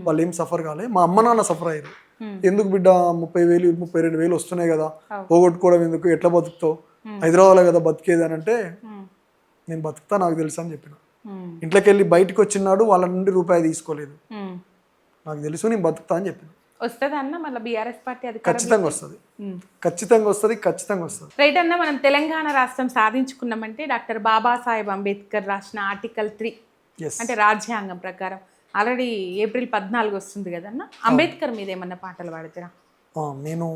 వాళ్ళు ఏం సఫర్ కాలేదు. మా అమ్మ నాన్న సఫర్ అయ్యారు. ఎందుకు బిడ్డ 30,000 32,000 వస్తున్నాయి కదా, పోగొట్టుకోవడం ఎందుకు, ఎట్లా బతుకుతావు, హైదరాబాద్లో కదా బతికేది అని అంటే నేను బతుకుతా నాకు తెలుసు అని చెప్పిన. ఇంట్లోకి వెళ్ళి బయటకు వచ్చినాడు వాళ్ళ నుండి రూపాయి తీసుకోలేదు, నాకు తెలుసు నేను బతుకుతా అని చెప్పిన. వస్తుంది అన్న మళ్ళీ బీఆర్ఎస్ పార్టీ అధికారం? ఖచ్చితంగా వస్తుంది, ఖచ్చితంగా వస్తుంది, ఖచ్చితంగా వస్తుంది. రైట్ అన్న, మనం తెలంగాణ రాష్ట్రం సాధించుకున్నామంటే డాక్టర్ బాబాసాహెబ్ అంబేద్కర్ రాసిన ఆర్టికల్ 3 అంటే రాజ్యాంగం ప్రకారం ఆల్రెడీ ఏప్రిల్ 14 వస్తుంది కదన్న. అంబేద్కర్ మీద ఏమన్నా పాటలు పాడుతారా? నేను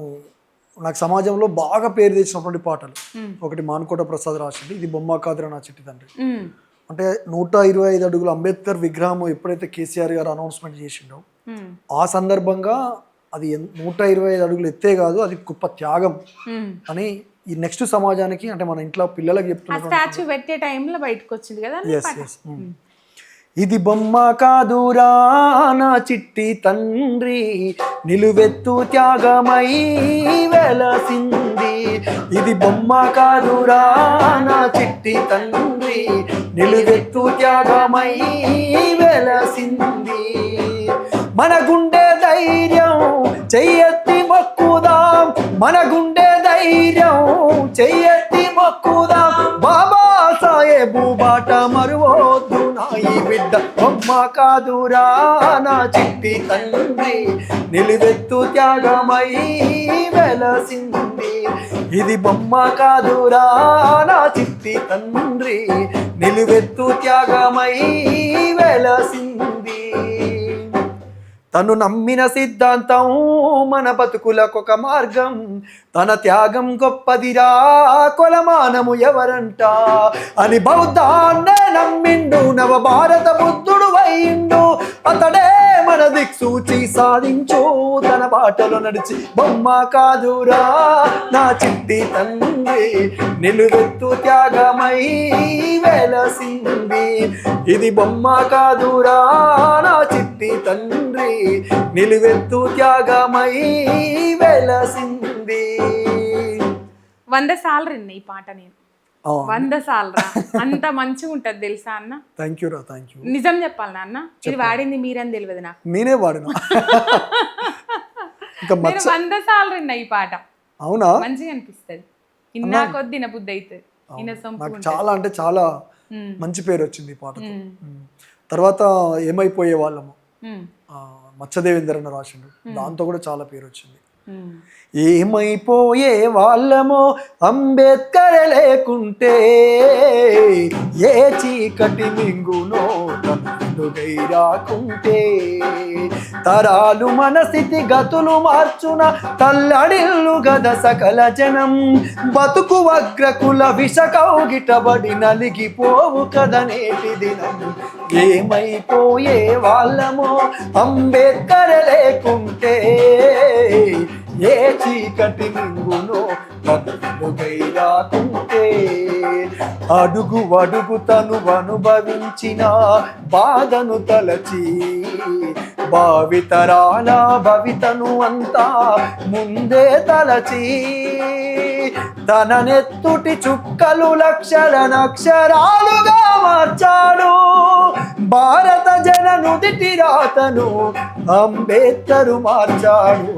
నాకు సమాజంలో బాగా పేరు తెచ్చినటువంటి పాటలు ఒకటి మానుకోట ప్రసాద్ రాసింది, ఇది బొమ్మ కాదురా నా చిట్టి తండ్రి. అంటే 125 అడుగుల అంబేద్కర్ విగ్రహం ఎప్పుడైతే కేసీఆర్ గారు అనౌన్స్మెంట్ చేసిండో ఆ సందర్భంగా అది 125 అడుగులు ఎత్తే కాదు, అది గొప్ప త్యాగం అని ఈ నెక్స్ట్ సమాజానికి అంటే మన ఇంట్లో పిల్లలకి చెప్తున్నారు. స్టాచ్యూ పెట్టే టైంలో బయటకు వచ్చింది కదా. ఇది బొమ్మ కాదురా నా చిట్టి తండ్రి, నిలువెత్తు త్యాగమై వెలసింది. ఇది బొమ్మ కాదురా నా చిట్టి తండ్రి, నిలువెత్తు త్యాగమై వెలసింది. మన గుండె ధైర్యం చెయ్యెత్తి మొక్కుదాం, మన గుండె ధైర్యం చెయ్యెత్తి మొక్కుదాం. బాబా సాహెబు బాట మరువొద్దు నా ఈ బిడ్డ, బొమ్మ కాదురా నా చిట్టి తండ్రి, నిలువెత్తు త్యాగమై వెలసింది. ఇది బొమ్మ కాదురా నా చిట్టి తండ్రి, నిలువెత్తు త్యాగమై వెలసింది. తను నమ్మిన సిద్ధాంతం మన బతుకులకొక మార్గం, తన త్యాగం గొప్పదిరా కొలమానము ఎవరంట అని బౌద్ధాన్నే నమ్మిండు నవ భారత బుద్ధుడు అయిండు. అతడే మన దిక్సూచి సాధించు తన బాటలో నడిచి. బొమ్మ కాదురా నా చిట్టి తండ్రి, నిలువెత్తు త్యాగమై వెలసింది. ఇది బొమ్మ కాదురా నా చిట్టి తండ్రి, నిలువెత్తు త్యాగమై వెలసింది. 100 సార్లు విన్నా ఈ పాట నేను, 100 సార్లు రా. అంత మంచిగా ఉంటది తెలుసా అన్న. థ్యాంక్ యూ రా, థ్యాంక్ యూ. నిజం చెప్పాలి అన్న, ఇది వాడింది మీరని తెలియదు నాకు, నేనే వాడినా. ఇంకా 100 సార్లు విన్నా ఈ పాట. అవునా? మంచిగా అనిపిస్తుంది, ఇన్నా కొద్ది నా బుద్ధి అవుతుంది. నాకు చాలా అంటే చాలా మంచి పేరు వచ్చింది ఈ పాటతో. తర్వాత ఏమైపోయే వాళ్ళము మత్స్యదేవేందర్ అన్న రాసిండు, దాంతో కూడా చాలా పేరు వచ్చింది. ఏమైపోయే వాళ్ళమో అంబేద్కర్ లేకుంటే, ఏ చీకటి మింగునో తనుగై రాకుంటే, తరాలు మన స్థితి గతులు మార్చున తల్లడిల్లు గద సకల జనం, బతుకు వగ్రకుల విషకౌగిటబడి నలిగిపోవు కదనేటి దినం. ఏమైపోయే వాళ్ళమో అంబేద్కర్ లేకుంటే, ఏ చీకటి మింగునో తనుగై రాకుంటే, అడుగు అడుగు తను అనుభవించిన బాధను తలచి, భావితరాల భవితను అంతా ముందే తలచి, తన నెత్తుటి చుక్కలు లక్షల నక్షరాలుగా మార్చాడు భారత జన నుదిటి రాతను అంబేద్కరు మార్చాడు.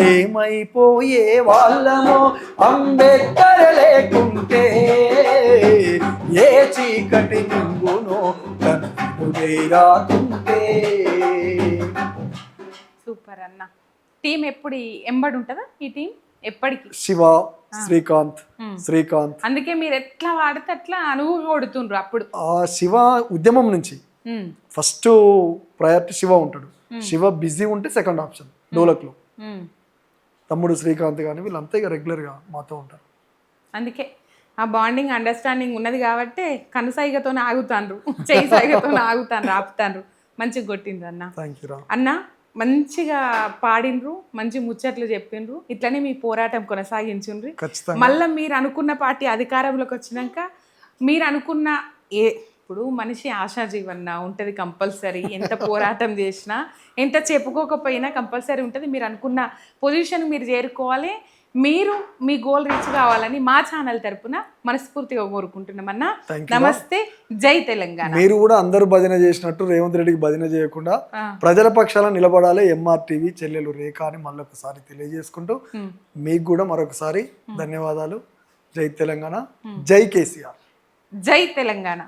ఏమైపోయే వాళ్ళమో అంబేద్కర్ లేకుంటే, ఏ చీకటి మింగునో తనుగై రాకుంటే. సూపర్ అన్న. టీం ఎప్పుడు ఎంబడి ఉంటుందా ఈ టీం ఎప్పటికి? శివ, శ్రీకాంత్, శ్రీకాంత్. అందుకే మీరు ఎట్లా వాడితే అట్లా అనువు కొడుతుండ్రు. అప్పుడు శివ ఉద్యమం నుంచి ఫస్ట్ ప్రయారిటీ శివ ఉంటాడు. శివ బిజీ ఉంటే సెకండ్ ఆప్షన్ డోలక్లో. తమ్ముడు శ్రీకాంత్ కానీ వీళ్ళంతా ఇక రెగ్యులర్గా మాతో ఉంటారు. అందుకే ఆ బాండింగ్ అండర్స్టాండింగ్ ఉన్నది కాబట్టి కనుసైగతో ఆగుతాండ్రు, చేయి సైగతో ఆగుతాండ్రు, ఆపుతాండ్రు. మంచిగా కొట్టిండ్రు అన్న. థ్యాంక్ యూ రా అన్న. మంచిగా పాడిండ్రు, మంచి ముచ్చట్లు చెప్పిండ్రు. ఇట్లనే మీ పోరాటం కొనసాగించుండ్రి. ఖచ్చితంగా మళ్ళీ మీరు అనుకున్న పార్టీ అధికారంలోకి వచ్చినాక మీరు అనుకున్న ఇప్పుడు మనిషి ఆశాజీవన్న ఉంటుంది కంపల్సరీ. ఎంత పోరాటం చేసినా, ఎంత చెప్పుకోకపోయినా కంపల్సరీ ఉంటుంది. మీరు అనుకున్న పొజిషన్ మీరు చేరుకోవాలి, మీరు మీ గోల్ రీచ్ కావాలని మా ఛానల్ తరపున మనస్ఫూర్తిగా కోరుకుంటున్నామన్నా. నమస్తే, జై తెలంగాణ. మీరు కూడా అందరూ భజన చేసినట్టు రేవంత్ రెడ్డికి భజన చేయకుండా ప్రజల పక్షాన నిలబడాలి ఎంఆర్టీవీ చెల్లెలు రేఖ అని మళ్ళొకసారి తెలియజేసుకుంటూ మీకు కూడా మరొకసారి ధన్యవాదాలు. జై తెలంగాణ, జై కేసీఆర్, జై తెలంగాణ.